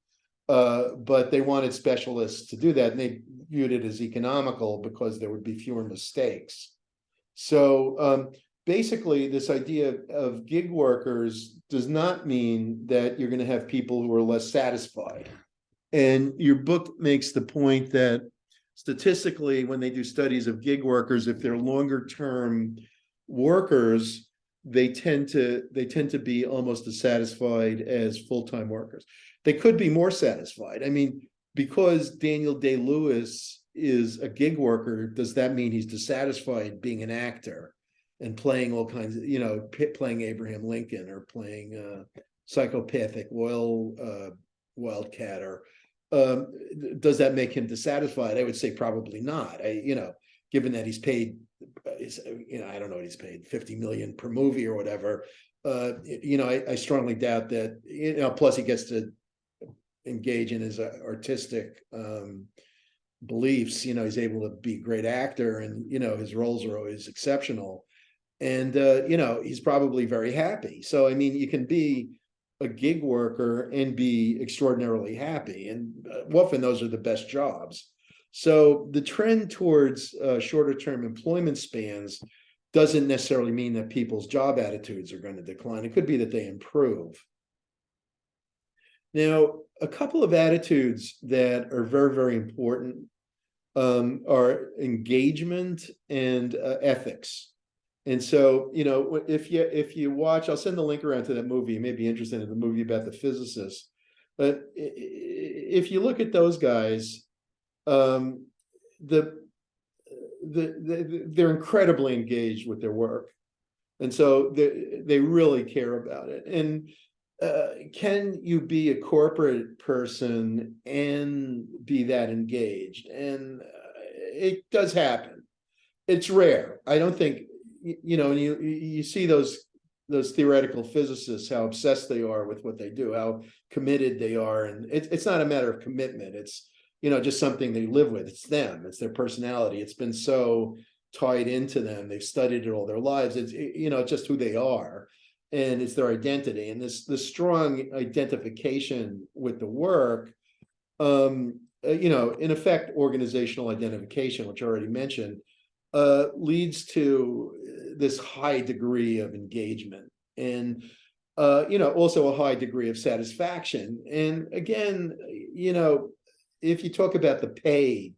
S1: but they wanted specialists to do that, and they viewed it as economical because there would be fewer mistakes. So basically, this idea of gig workers does not mean that you're going to have people who are less satisfied. And your book makes the point that statistically, when they do studies of gig workers, if they're longer term workers, they tend to be almost as satisfied as full-time workers. They could be more satisfied. I mean, because Daniel Day-Lewis is a gig worker, does that mean he's dissatisfied being an actor and playing all kinds of, playing Abraham Lincoln or playing psychopathic wildcat, or does that make him dissatisfied? I would say probably not. Given that he's paid, I don't know what he's paid, 50 million per movie or whatever. I strongly doubt that. Plus he gets to engage in his artistic beliefs. He's able to be a great actor, and his roles are always exceptional. And he's probably very happy. So I mean, you can be a gig worker and be extraordinarily happy, and often those are the best jobs. So the trend towards shorter term employment spans doesn't necessarily mean that people's job attitudes are going to decline. It could be that they improve. Now, a couple of attitudes that are very, very important are engagement and ethics. And so, if you watch, I'll send the link around to that movie. You may be interested in the movie about the physicists. But if you look at those guys, they're incredibly engaged with their work, and so they really care about it. And can you be a corporate person and be that engaged? And it does happen. It's rare. I don't think, and you see those theoretical physicists, how obsessed they are with what they do, how committed they are. And it's not a matter of commitment. It's, just something they live with. It's them. It's their personality. It's been so tied into them. They've studied it all their lives. It's, just who they are. And it's their identity. And this strong identification with the work, in effect, organizational identification, which I already mentioned, leads to this high degree of engagement and, also a high degree of satisfaction. And again, if you talk about the pay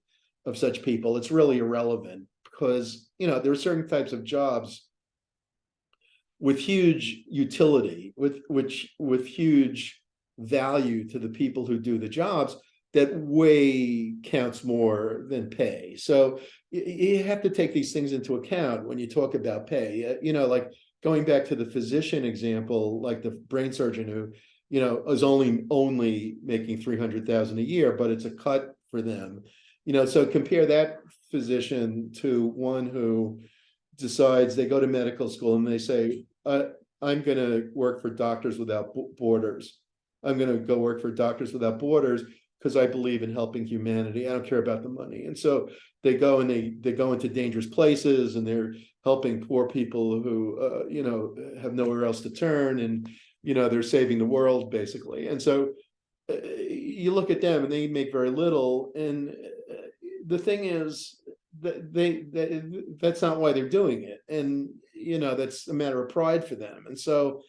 S1: of such people, it's really irrelevant because, there are certain types of jobs with huge utility, with huge value to the people who do the jobs, that way counts more than pay. So you have to take these things into account when you talk about pay. Like going back to the physician example, like the brain surgeon who, is only making $300,000 a year, but it's a cut for them. So compare that physician to one who decides, they go to medical school and they say, I'm going to work for Doctors Without Borders. I'm going to go work for Doctors Without Borders because I believe in helping humanity. I don't care about the money. And so they go and they go into dangerous places, and they're helping poor people who, have nowhere else to turn. And, they're saving the world, basically. And so you look at them and they make very little. And the thing is, that's not why they're doing it. And, that's a matter of pride for them. And so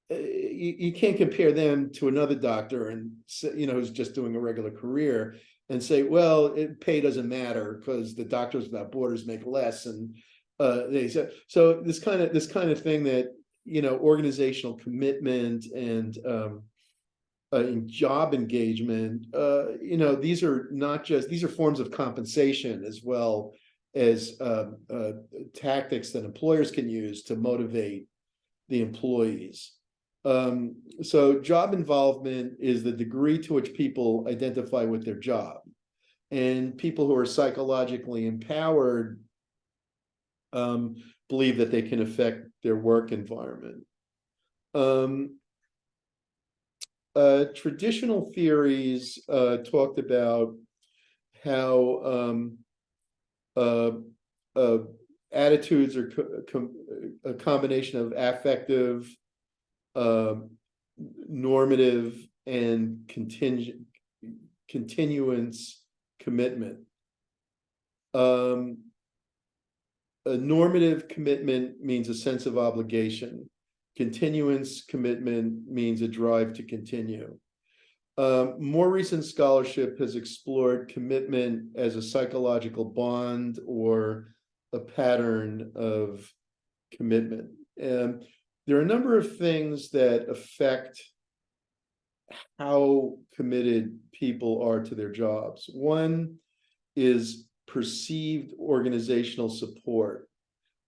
S1: you can't compare them to another doctor and, who's just doing a regular career and say, well, pay doesn't matter because the Doctors Without Borders make less. And they said, so this kind of thing that, organizational commitment and job engagement, these are forms of compensation as well as tactics that employers can use to motivate the employees. So job involvement is the degree to which people identify with their job, and people who are psychologically empowered believe that they can affect their work environment. Traditional theories talked about how attitudes are a combination of affective, normative, and continuance commitment. A normative commitment means a sense of obligation. Continuance commitment means a drive to continue. More recent scholarship has explored commitment as a psychological bond or a pattern of commitment. And there are a number of things that affect how committed people are to their jobs. One is perceived organizational support,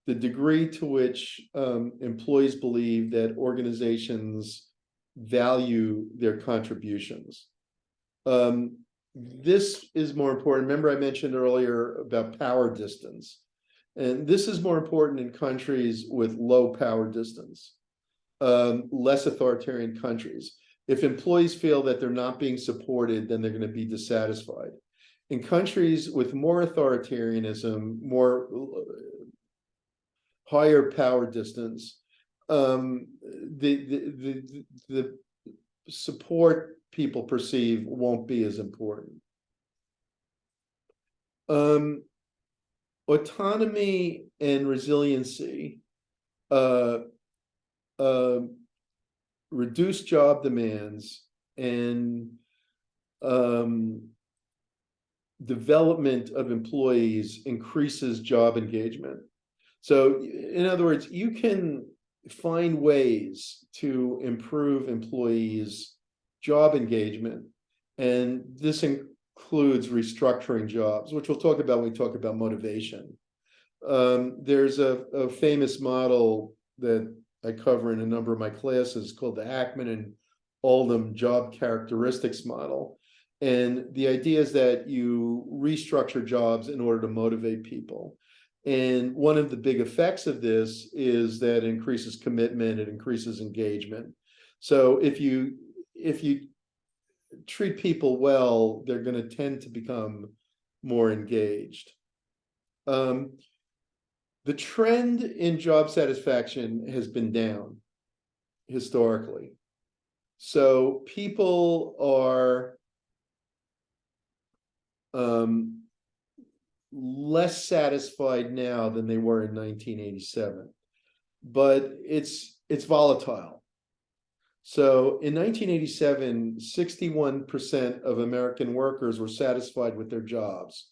S1: the degree to which employees believe that organizations value their contributions. This is more important. Remember, I mentioned earlier about power distance. And this is more important in countries with low power distance, less authoritarian countries. If employees feel that they're not being supported, then they're going to be dissatisfied. In countries with more authoritarianism, more higher power distance, the support people perceive won't be as important. Autonomy and resiliency reduce job demands and development of employees increases job engagement. So in other words, you can find ways to improve employees' job engagement, and this includes restructuring jobs, which we'll talk about when we talk about motivation. There's a famous model that I cover in a number of my classes called the Hackman and Oldham job characteristics model. And the idea is that you restructure jobs in order to motivate people. And one of the big effects of this is that it increases commitment, it increases engagement. So if you treat people well, they're going to tend to become more engaged. The trend in job satisfaction has been down historically. So people are less satisfied now than they were in 1987, but it's volatile. So in 1987, 61% of American workers were satisfied with their jobs.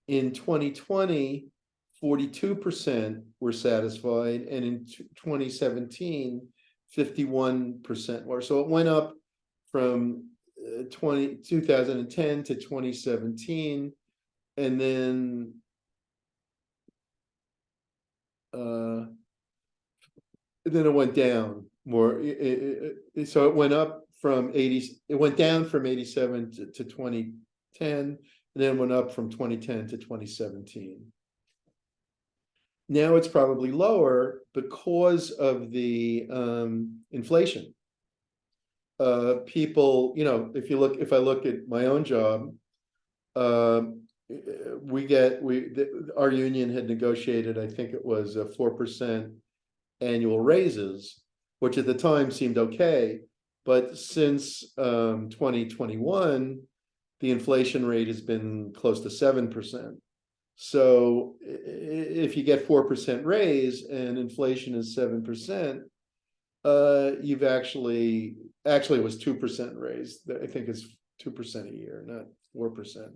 S1: In 2020, 42% were satisfied, and in 2017, 51% were. So it went up from 2010 to 2017, and then it went down more. So it went up from 80. It went down from 87 to 2010, and then went up from 2010 to 2017. Now it's probably lower because of the inflation. People, if I look at my own job, our union had negotiated, I think it was 4% annual raises, which at the time seemed okay. But since 2021, the inflation rate has been close to 7%. So if you get 4% raise and inflation is 7%, you've actually it was 2% raise. I think it's 2% a year, not 4%.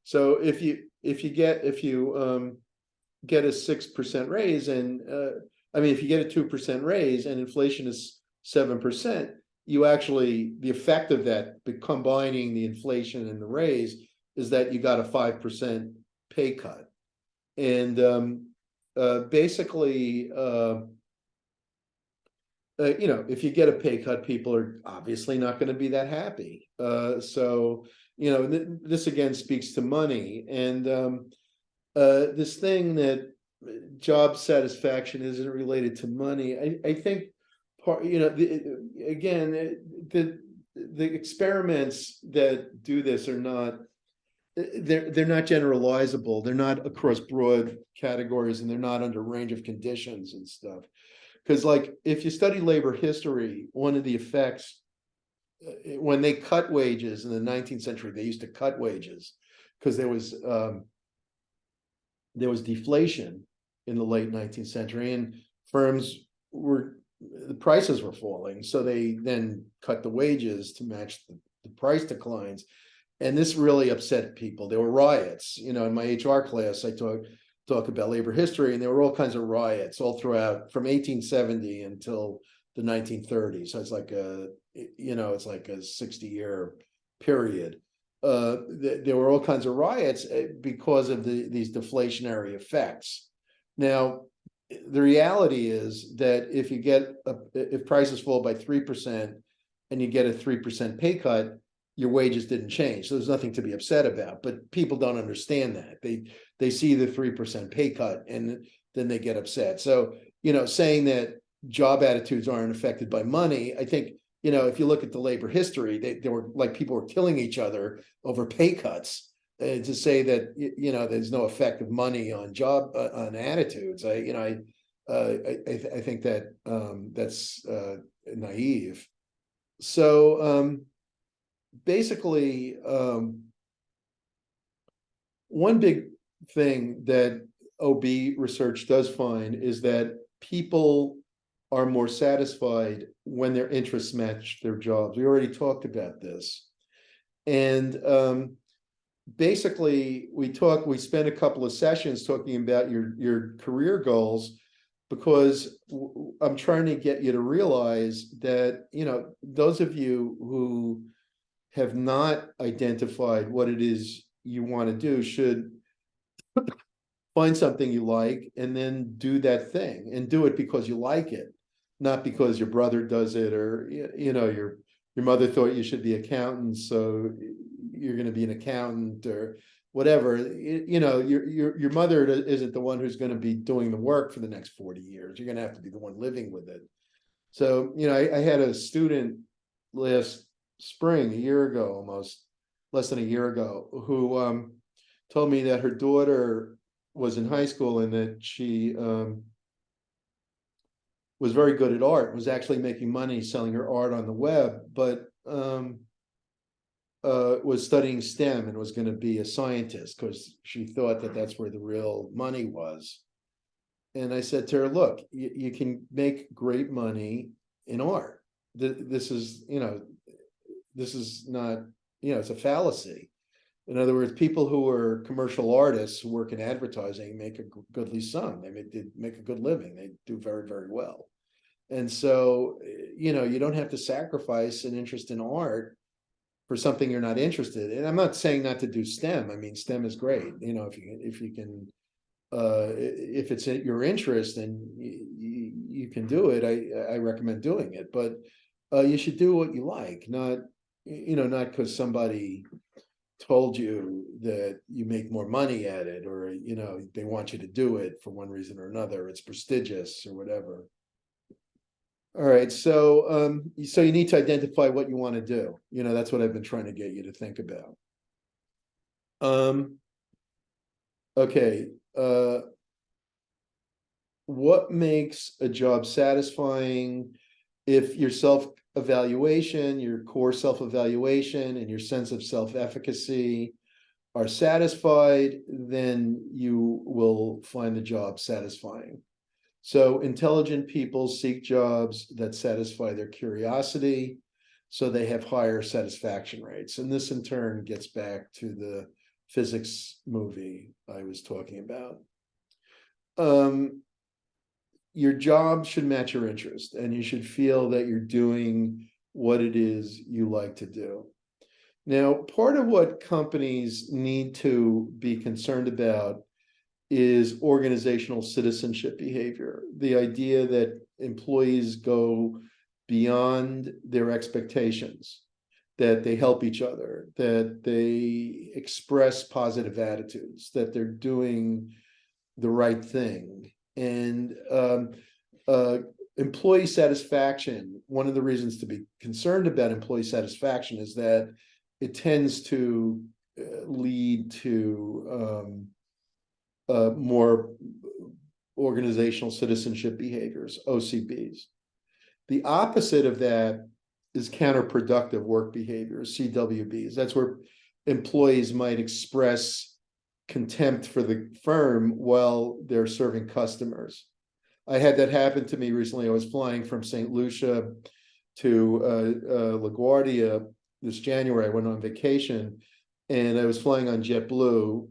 S1: So if you get a 6% raise, and if you get a 2% raise and inflation is 7%, the effect of that, combining the inflation and the raise, is that you got a 5% pay cut. And basically, if you get a pay cut, people are obviously not going to be that happy. So this again speaks to money, and this thing that job satisfaction isn't related to money. I think the experiments that do this are not. They're not generalizable. They're not across broad categories, and they're not under a range of conditions and stuff. Because, like, if you study labor history, one of the effects, when they cut wages in the 19th century, they used to cut wages because there was deflation in the late 19th century, and the prices were falling, so they then cut the wages to match the price declines. And this really upset people. There were riots. In my HR class, I talk about labor history, and there were all kinds of riots all throughout from 1870 until the 1930s. So it's like a 60-year period. There were all kinds of riots because of these deflationary effects. Now, the reality is that if prices fall by 3% and you get a 3% pay cut, your wages didn't change. So there's nothing to be upset about, but people don't understand that. They see the 3% pay cut and then they get upset. So, saying that job attitudes aren't affected by money, I think, if you look at the labor history, they were like, people were killing each other over pay cuts. to say that, you know, there's no effect of money on job, on attitudes, I think that, that's, naive. So, basically, one big thing that OB research does find is that people are more satisfied when their interests match their jobs. We already talked about this. And basically, we spent a couple of sessions talking about your career goals, because I'm trying to get you to realize that, you know, those of you who have not identified what it is you want to do should find something you like and then do that thing, and do it because you like it, not because your brother does it, or you know, your mother thought you should be accountant, so you're going to be an accountant, or whatever. You know, your mother isn't the one who's going to be doing the work for the next 40 years. You're going to have to be the one living with it. So, you know, I had a student last spring, a year ago, almost less than a year ago, who told me that her daughter was in high school and that she was very good at art, was actually making money selling her art on the web, but was studying STEM and was going to be a scientist because she thought that that's where the real money was. And I said to her, look, you can make great money in art. This is, you know, this is not, you know, it's a fallacy. In other words, people who are commercial artists who work in advertising make a goodly sum. They make a good living. They do very, very well. And so, you know, you don't have to sacrifice an interest in art for something you're not interested in. And I'm not saying not to do STEM. I mean, STEM is great. You know, if you can, if it's your interest and you can do it, I recommend doing it. But you should do what you like, not, you know, not because somebody told you that you make more money at it, or, you know, they want you to do it for one reason or another. It's prestigious or whatever. All right, so so you need to identify what you want to do. You know, that's what I've been trying to get you to think about. Okay, what makes a job satisfying? If your self-evaluation, your core self-evaluation, and your sense of self-efficacy are satisfied, then you will find the job satisfying. So intelligent people seek jobs that satisfy their curiosity, so they have higher satisfaction rates. And this in turn gets back to the physics movie I was talking about. Your job should match your interest, and you should feel that you're doing what it is you like to do. Now, part of what companies need to be concerned about is organizational citizenship behavior. The idea that employees go beyond their expectations, that they help each other, that they express positive attitudes, that they're doing the right thing. And employee satisfaction, one of the reasons to be concerned about employee satisfaction is that it tends to lead to more organizational citizenship behaviors, OCBs. The opposite of that is counterproductive work behaviors, CWBs. That's where employees might express contempt for the firm while they're serving customers. I had that happen to me recently. I was flying from St. Lucia to LaGuardia this January. I went on vacation, and I was flying on JetBlue,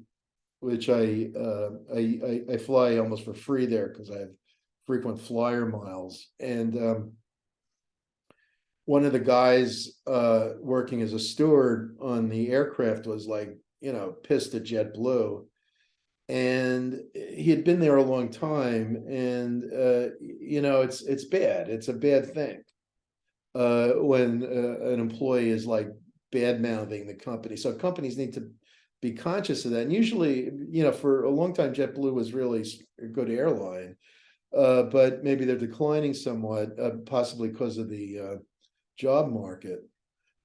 S1: which I fly almost for free there because I have frequent flyer miles. And one of the guys working as a steward on the aircraft was like, you know, pissed at JetBlue, and he had been there a long time, and you know, it's bad. It's a bad thing when an employee is like bad mouthing the company. So companies need to be conscious of that. And usually, you know, for a long time, JetBlue was really a good airline, but maybe they're declining somewhat, possibly because of the job market.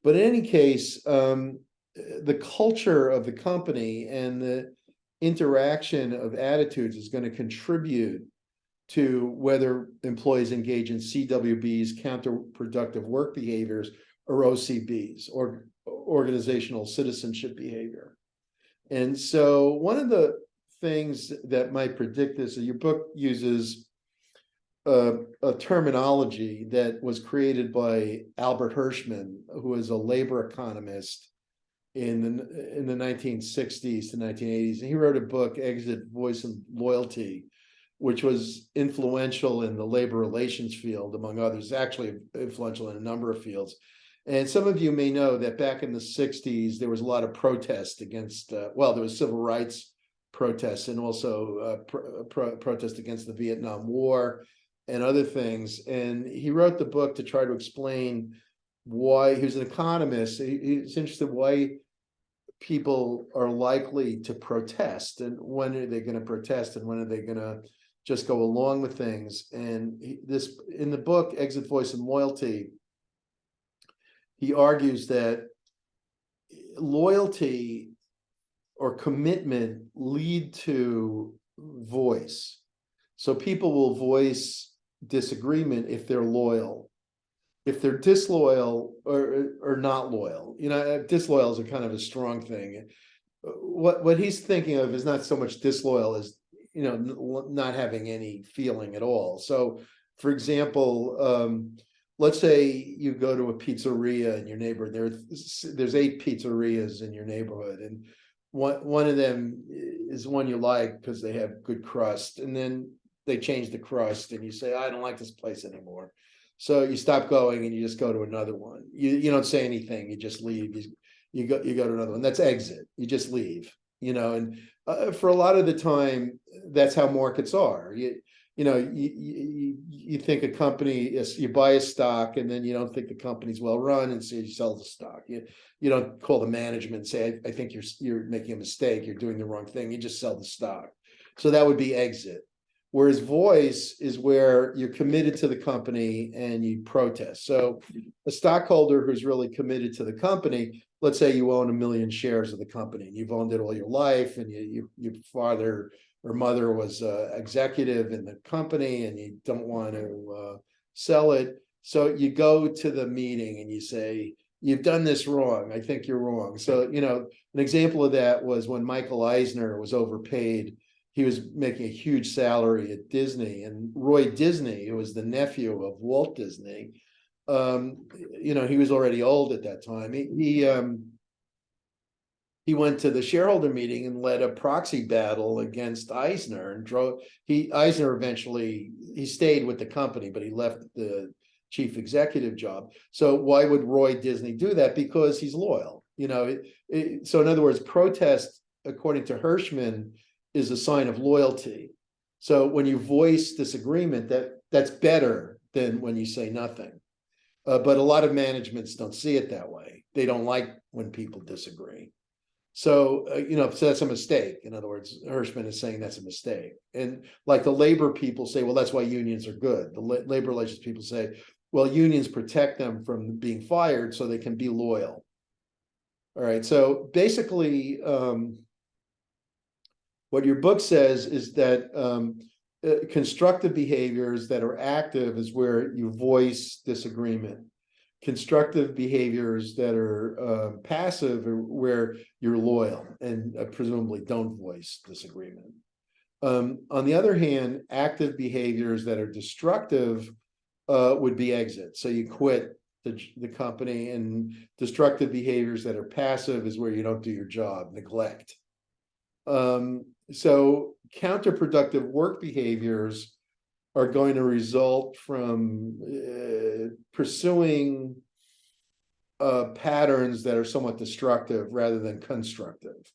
S1: But in any case, the culture of the company and the interaction of attitudes is going to contribute to whether employees engage in CWBs, counterproductive work behaviors, or OCBs, or organizational citizenship behavior. And so one of the things that might predict this, your book uses a terminology that was created by Albert Hirschman, who is a labor economist in the 1960s to 1980s. And he wrote a book, Exit, Voice, and Loyalty, which was influential in the labor relations field, among others, actually influential in a number of fields. And some of you may know that back in the 60s, there was a lot of protest against, there was civil rights protests and also protest against the Vietnam War and other things. And he wrote the book to try to explain why, he was an economist, he's interested why people are likely to protest and when are they going to protest and when are they going to just go along with things. And this, in the book, Exit, Voice, and Loyalty, he argues that loyalty or commitment lead to voice. So people will voice disagreement if they're loyal. If they're disloyal or not loyal, disloyal is a kind of a strong thing. What he's thinking of is not so much disloyal as, not having any feeling at all. So, for example, let's say you go to a pizzeria in your neighborhood. There's 8 pizzerias in your neighborhood, and one of them is one you like because they have good crust, and then they change the crust, and you say, I don't like this place anymore. So you stop going and you just go to another one. You don't say anything. You just leave. You go to another one. That's exit. You just leave. And for a lot of the time, that's how markets are. You think a company is, you buy a stock and then you don't think the company's well run, and so you sell the stock. You don't call the management and say, I think you're making a mistake. You're doing the wrong thing. You just sell the stock. So that would be exit. Whereas voice is where you're committed to the company and you protest. So a stockholder who's really committed to the company, let's say you own 1 million shares of the company and you've owned it all your life, and your father or mother was executive in the company and you don't want to sell it. So you go to the meeting and you say, you've done this wrong. I think you're wrong. So, an example of that was when Michael Eisner was overpaid. He was making a huge salary at Disney, and Roy Disney, who was the nephew of Walt Disney, he was already old at that time. He went to the shareholder meeting and led a proxy battle against Eisner, and Eisner eventually, he stayed with the company, but he left the chief executive job. So why would Roy Disney do that? Because he's loyal. So in other words, protest, according to Hirschman, is a sign of loyalty. So when you voice disagreement, that's better than when you say nothing. But a lot of managements don't see it that way. They don't like when people disagree. So, so that's a mistake. In other words, Hirschman is saying that's a mistake. And like the labor people say, well, that's why unions are good. The labor relations people say, well, unions protect them from being fired so they can be loyal. All right. So basically, what your book says is that constructive behaviors that are active is where you voice disagreement. Constructive behaviors that are passive are where you're loyal and presumably don't voice disagreement. On the other hand, active behaviors that are destructive would be exit. So you quit the company, and destructive behaviors that are passive is where you don't do your job, neglect. So counterproductive work behaviors are going to result from pursuing patterns that are somewhat destructive rather than constructive.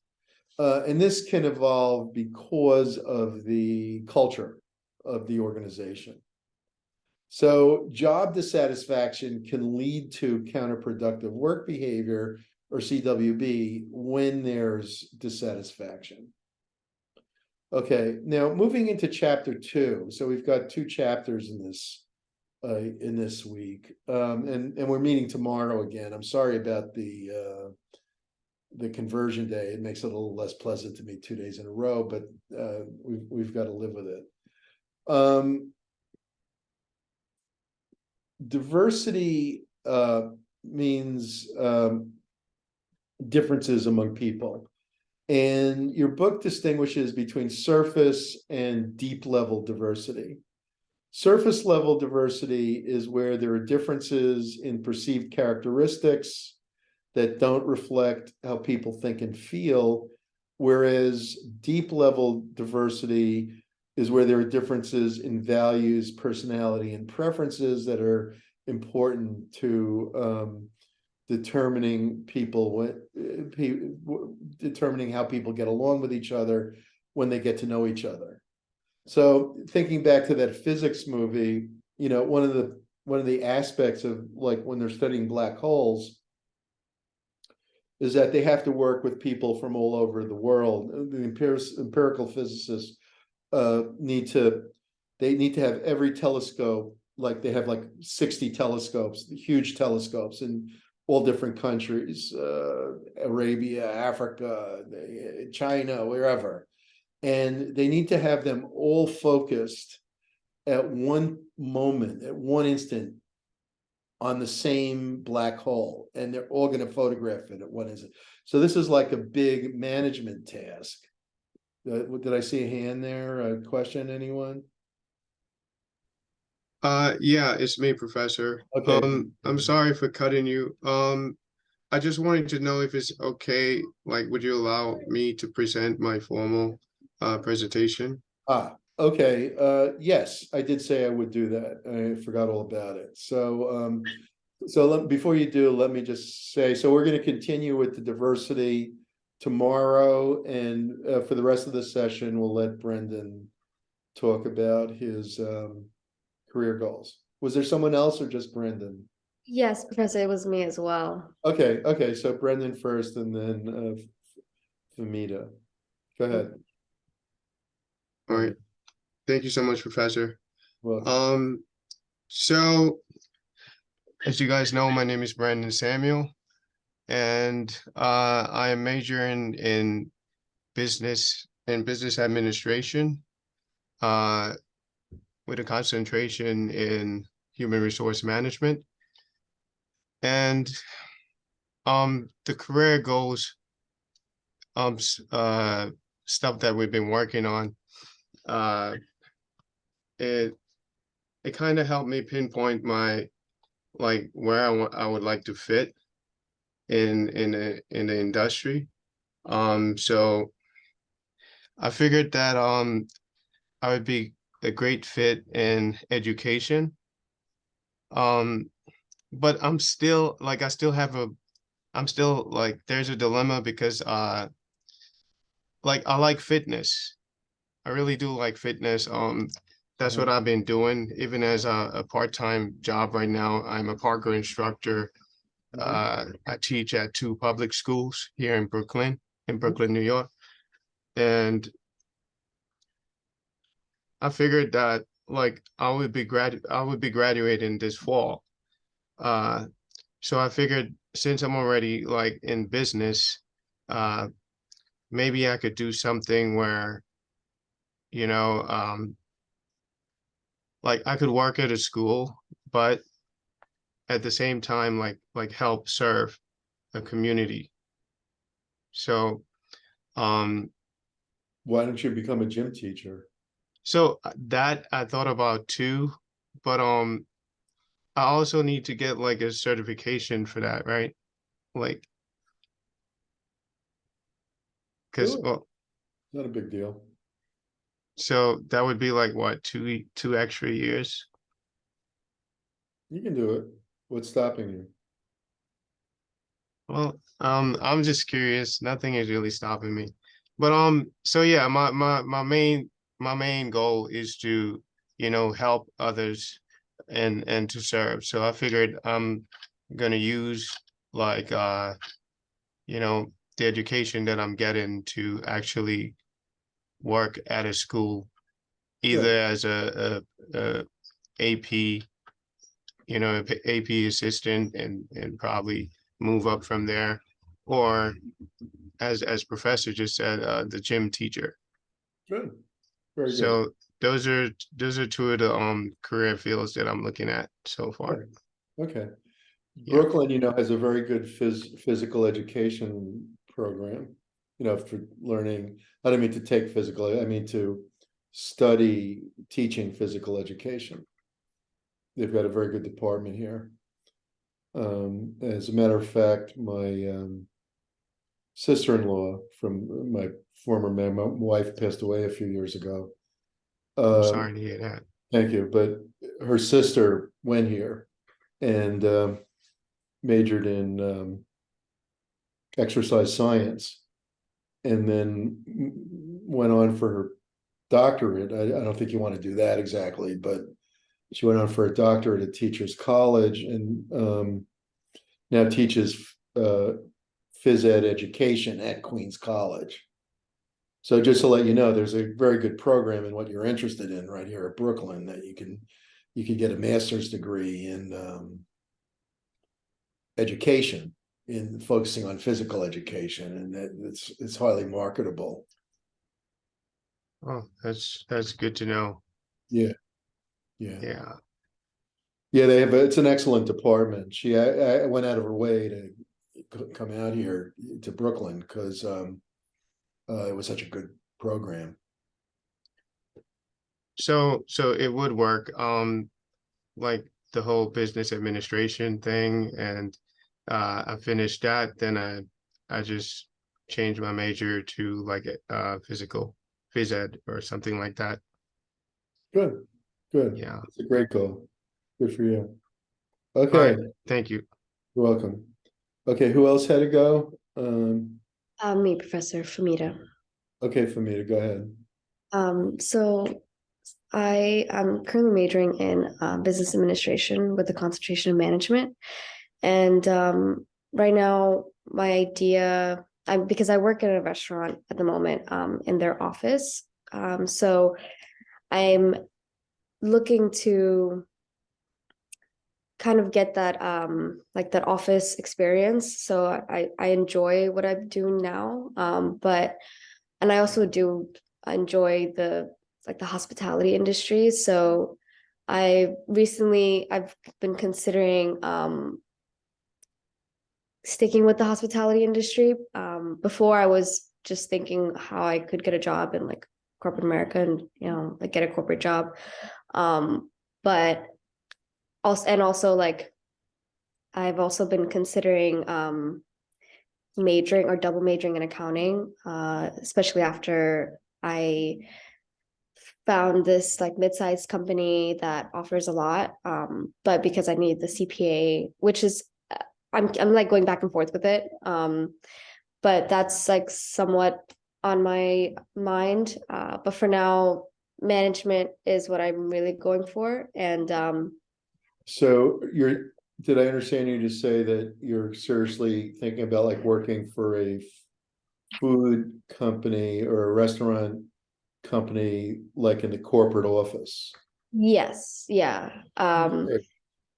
S1: And this can evolve because of the culture of the organization. So job dissatisfaction can lead to counterproductive work behavior, or CWB, when there's dissatisfaction. Okay, now moving into chapter 2. So we've got 2 chapters in this week, and we're meeting tomorrow again. I'm sorry about the the conversion day. It makes it a little less pleasant to me 2 days in a row, but we've got to live with it. Diversity means differences among people. And your book distinguishes between surface and deep level diversity. Surface level diversity is where there are differences in perceived characteristics that don't reflect how people think and feel, whereas deep level diversity is where there are differences in values, personality, and preferences that are important to determining determining how people get along with each other when they get to know each other. So thinking back to that physics movie, you know, one of the aspects of like when they're studying black holes is that they have to work with people from all over the world. The empirical physicists need to have every telescope, like they have like 60 telescopes, huge telescopes in all different countries, Arabia, Africa, China, wherever. And they need to have them all focused at one moment, at one instant on the same black hole. And they're all going to photograph it at one instant. So this is like a big management task. Did I see a hand there? A question, anyone?
S8: Yeah, it's me, Professor.
S1: Okay.
S8: I'm sorry for cutting you. I just wanted to know if it's okay, like, would you allow me to present my formal presentation?
S1: Okay. Yes, I did say I would do that. I forgot all about it. So, before you do, let me just say, so we're going to continue with the diversity tomorrow, and for the rest of the session, we'll let Brendan talk about his career goals. Was there someone else or just Brendan?
S7: Yes, Professor, it was me as well.
S1: Okay. So Brendan first, and then Famita. Go ahead.
S8: All right. Thank you so much, Professor.
S1: Welcome.
S8: So as you guys know, my name is Brandon Samuel, and I am majoring in business and business administration, with a concentration in human resource management. And the career goals, stuff that we've been working on, it kind of helped me pinpoint my, like, where I would like to fit in the industry. So I figured that I would be a great fit in education. But I'm still like, I'm still like, there's a dilemma because like, I like fitness. I really do like fitness. That's what I've been doing, even as a part-time job right now. I'm a parkour instructor. I teach at 2 public schools here in Brooklyn, New York. And I figured that like I would be graduating this fall. So I figured since I'm already like in business, maybe I could do something where, you know, like I could work at a school, but at the same time, like help serve a community. So,
S1: Why don't you become a gym teacher?
S8: so that I thought about too, but I also need to get like a certification for that, right? Like, because
S1: Do it.
S8: well,
S1: Not a big deal.
S8: so that would be like what, 2 extra years?
S1: You can do it. What's stopping you?
S8: Well, I'm just curious. Nothing is really stopping me. But so yeah, my main goal is to, you know, help others and to serve. So I figured I'm gonna use like you know, the education that I'm getting to actually work at a school, either
S1: Good.
S8: as a AP, you know, AP assistant, and probably move up from there or as Professor just said, the gym teacher.
S1: Good. Very good.
S8: So those are two of the career fields that I'm looking at so far.
S1: Okay.
S8: Yeah.
S1: Brooklyn, has a very good physical education program, for learning. I don't mean to take physical, I mean to study teaching physical education. They've got a very good department here. As a matter of fact, my sister-in-law from my former man, my wife passed away a few years ago.
S8: I'm sorry to hear that.
S1: Thank you. But her sister went here and majored in exercise science, and then went on for her doctorate. I don't think you want to do that exactly, but she went on for a doctorate at Teachers College, and now teaches phys ed education at Queens College. So just to let you know, there's a very good program in what you're interested in right here at Brooklyn that you can get a master's degree in education, in focusing on physical education, and it's highly marketable.
S8: Oh, that's good to know.
S1: Yeah.
S8: Yeah.
S1: They have it's an excellent department. I went out of her way to come out here to Brooklyn because it was such a good program.
S8: So it would work. Like the whole business administration thing, and I finished that. Then I just changed my major to like physical phys ed or something like that.
S1: Good.
S8: Yeah.
S1: It's a great goal. Good for you.
S8: All
S1: Okay.
S8: right. Thank you.
S1: You're welcome. Okay, who else had to go?
S7: Me, Professor Famita.
S1: Okay, for me to go ahead.
S7: So I am currently majoring in business administration with a concentration in management. And right now, my idea, because I work in a restaurant at the moment in their office. So I'm looking to kind of get that like that office experience. So I enjoy what I'm doing now. And I also do enjoy the hospitality industry. So I've been considering sticking with the hospitality industry. Before I was just thinking how I could get a job in like corporate America and like get a corporate job. But also like I've also been considering majoring or double majoring in accounting, especially after I found this like mid-sized company that offers a lot. But because I need the CPA, which is I'm like going back and forth with it. But that's like somewhat on my mind. But for now, management is what I'm really going for. And
S1: So did I understand you to say that you're seriously thinking about like working for a food company or a restaurant company, like in the corporate office?
S7: yes, yeah.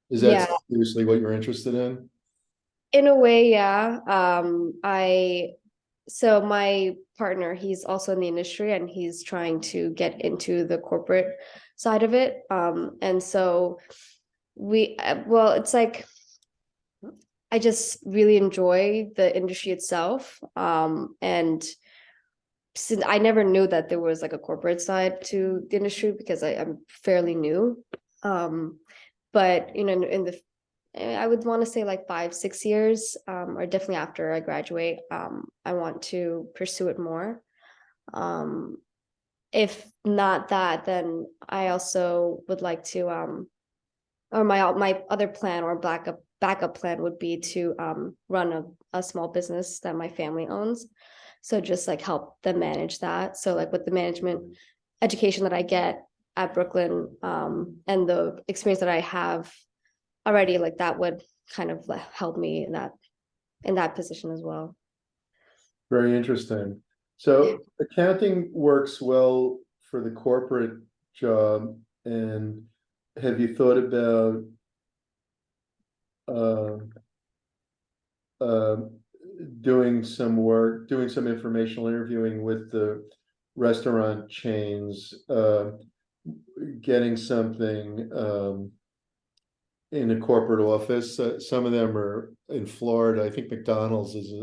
S1: Is that
S7: yeah.
S1: seriously what you're interested in?
S7: In a way, yeah. So my partner, he's also in the industry and he's trying to get into the corporate side of it. And so well, it's like, I just really enjoy the industry itself. And since I never knew that there was like a corporate side to the industry because I'm fairly new. But in the I would want to say like 5-6 years, or definitely after I graduate, I want to pursue it more. If not that, then I also would like to, or my other plan or backup plan would be to run a small business that my family owns. So just like help them manage that. So like with the management education that I get at Brooklyn, and the experience that I have already, like that would kind of help me in that position as well.
S1: Very interesting. So accounting works well for the corporate job. And have you thought about doing some work, doing some informational interviewing with the restaurant chains, getting something in a corporate office. Some of them are in Florida. I think McDonald's is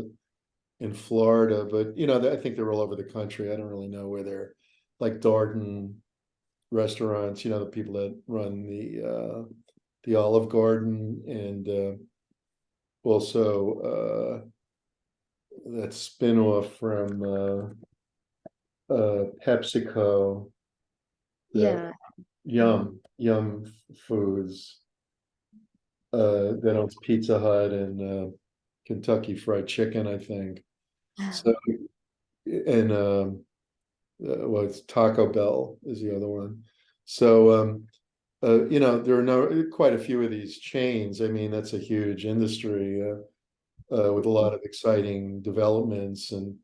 S1: in Florida, but you know, I think they're all over the country. I don't really know where they're, like Darden restaurants, you know, the people that run the Olive Garden, and also that spin-off from PepsiCo,
S7: Yeah.
S1: Yum Foods, that owns Pizza Hut and Kentucky Fried Chicken, I think. So, and well, it's Taco Bell is the other one. So you know, there are quite a few of these chains. I mean, that's a huge industry with a lot of exciting developments, and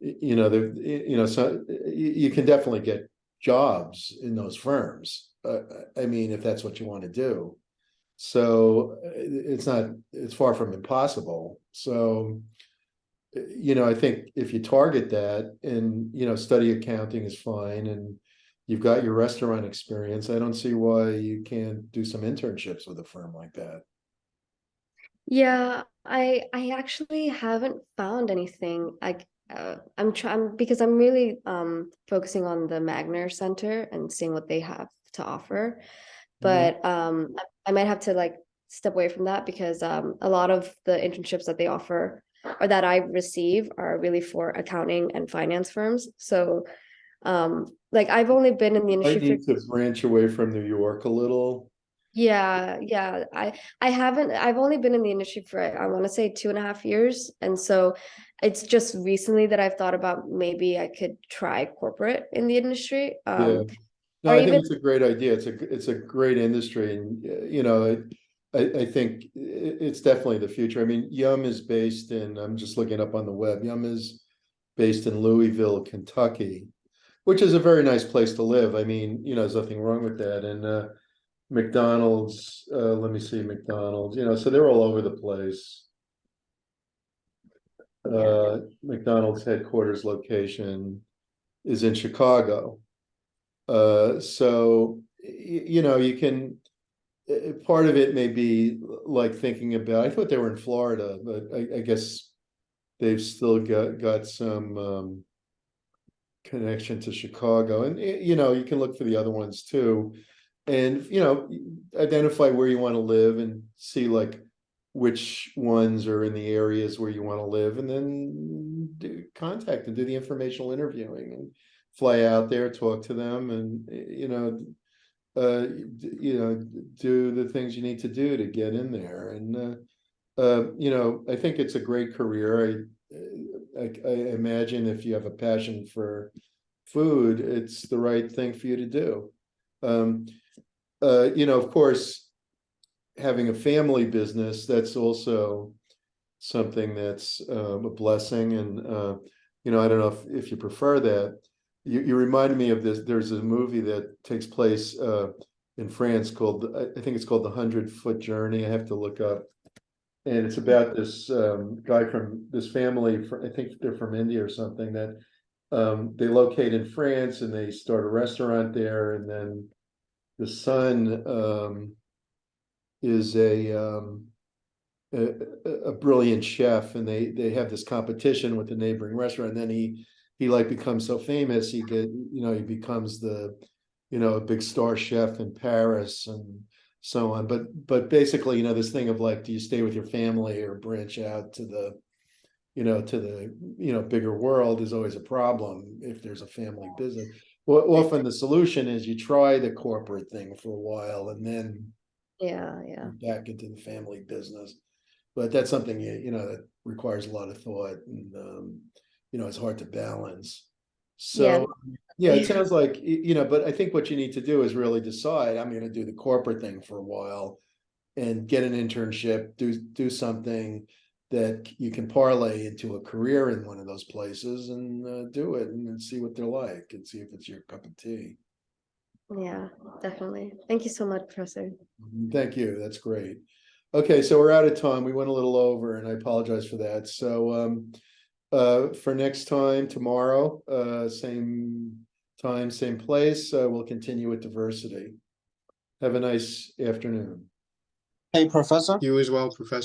S1: you know, you know, so you can definitely get jobs in those firms. I mean, if that's what you want to do. So it's far from impossible. So, you know, I think if you target that and, you know, study accounting is fine, and you've got your restaurant experience, I don't see why you can't do some internships with a firm like that.
S7: Yeah, I actually haven't found anything. I'm trying because I'm really focusing on the Magner Center and seeing what they have to offer. But I might have to like step away from that because a lot of the internships that they offer or that I receive are really for accounting and finance firms. So like I've only been in the
S1: I
S7: industry
S1: need to branch away from New York a little.
S7: yeah. I've only been in the industry for I want to say 2.5 years. And so it's just recently that I've thought about maybe I could try corporate in the industry.
S1: Yeah. No,
S7: Or
S1: I think
S7: even
S1: it's a great idea. It's a great industry, and you know, I think it's definitely the future. I mean, Yum is based in. I'm just looking up on the web. Yum is based in Louisville, Kentucky, which is a very nice place to live. I mean, you know, there's nothing wrong with that. And McDonald's, let me see, McDonald's. You know, so they're all over the place. McDonald's headquarters location is in Chicago. So you know, you can part of it may be like thinking about, I thought they were in Florida, but I guess they've still got some connection to Chicago, and you know, you can look for the other ones too, and you know, identify where you want to live and see like which ones are in the areas where you want to live, and then contact and do the informational interviewing and fly out there, talk to them, and you know, you know, do the things you need to do to get in there. And you know, I think it's a great career. I imagine if you have a passion for food, it's the right thing for you to do. You know, of course, having a family business, that's also something that's a blessing. And you know, I don't know if you prefer that. You reminded me of this. There's a movie that takes place in France called, I think it's called The 100-Foot Journey. I have to look up. And it's about this guy from this family, I think they're from India or something, that they locate in France and they start a restaurant there. And then the son is a brilliant chef, and they have this competition with the neighboring restaurant. And then he like becomes so famous, he becomes the, you know, a big star chef in Paris and so on. But basically, you know, this thing of like, do you stay with your family or branch out to the, you know, bigger world is always a problem if there's a family business. Well, often the solution is you try the corporate thing for a while and then back into the family business. But that's something, you know, that requires a lot of thought, and you know, it's hard to balance. So yeah, it sounds like, you know, but I think what you need to do is really decide, I'm going to do the corporate thing for a while and get an internship, do something that you can parlay into a career in one of those places, and do it and see what they're like and see if it's your cup of tea.
S7: Yeah, definitely. Thank you so much, Professor.
S1: Thank you. That's great. Okay, so we're out of time. We went a little over and I apologize for that. So for next time, tomorrow, same time, same place, we'll continue with diversity. Have a nice afternoon.
S10: Hey, Professor.
S8: You as well, Professor.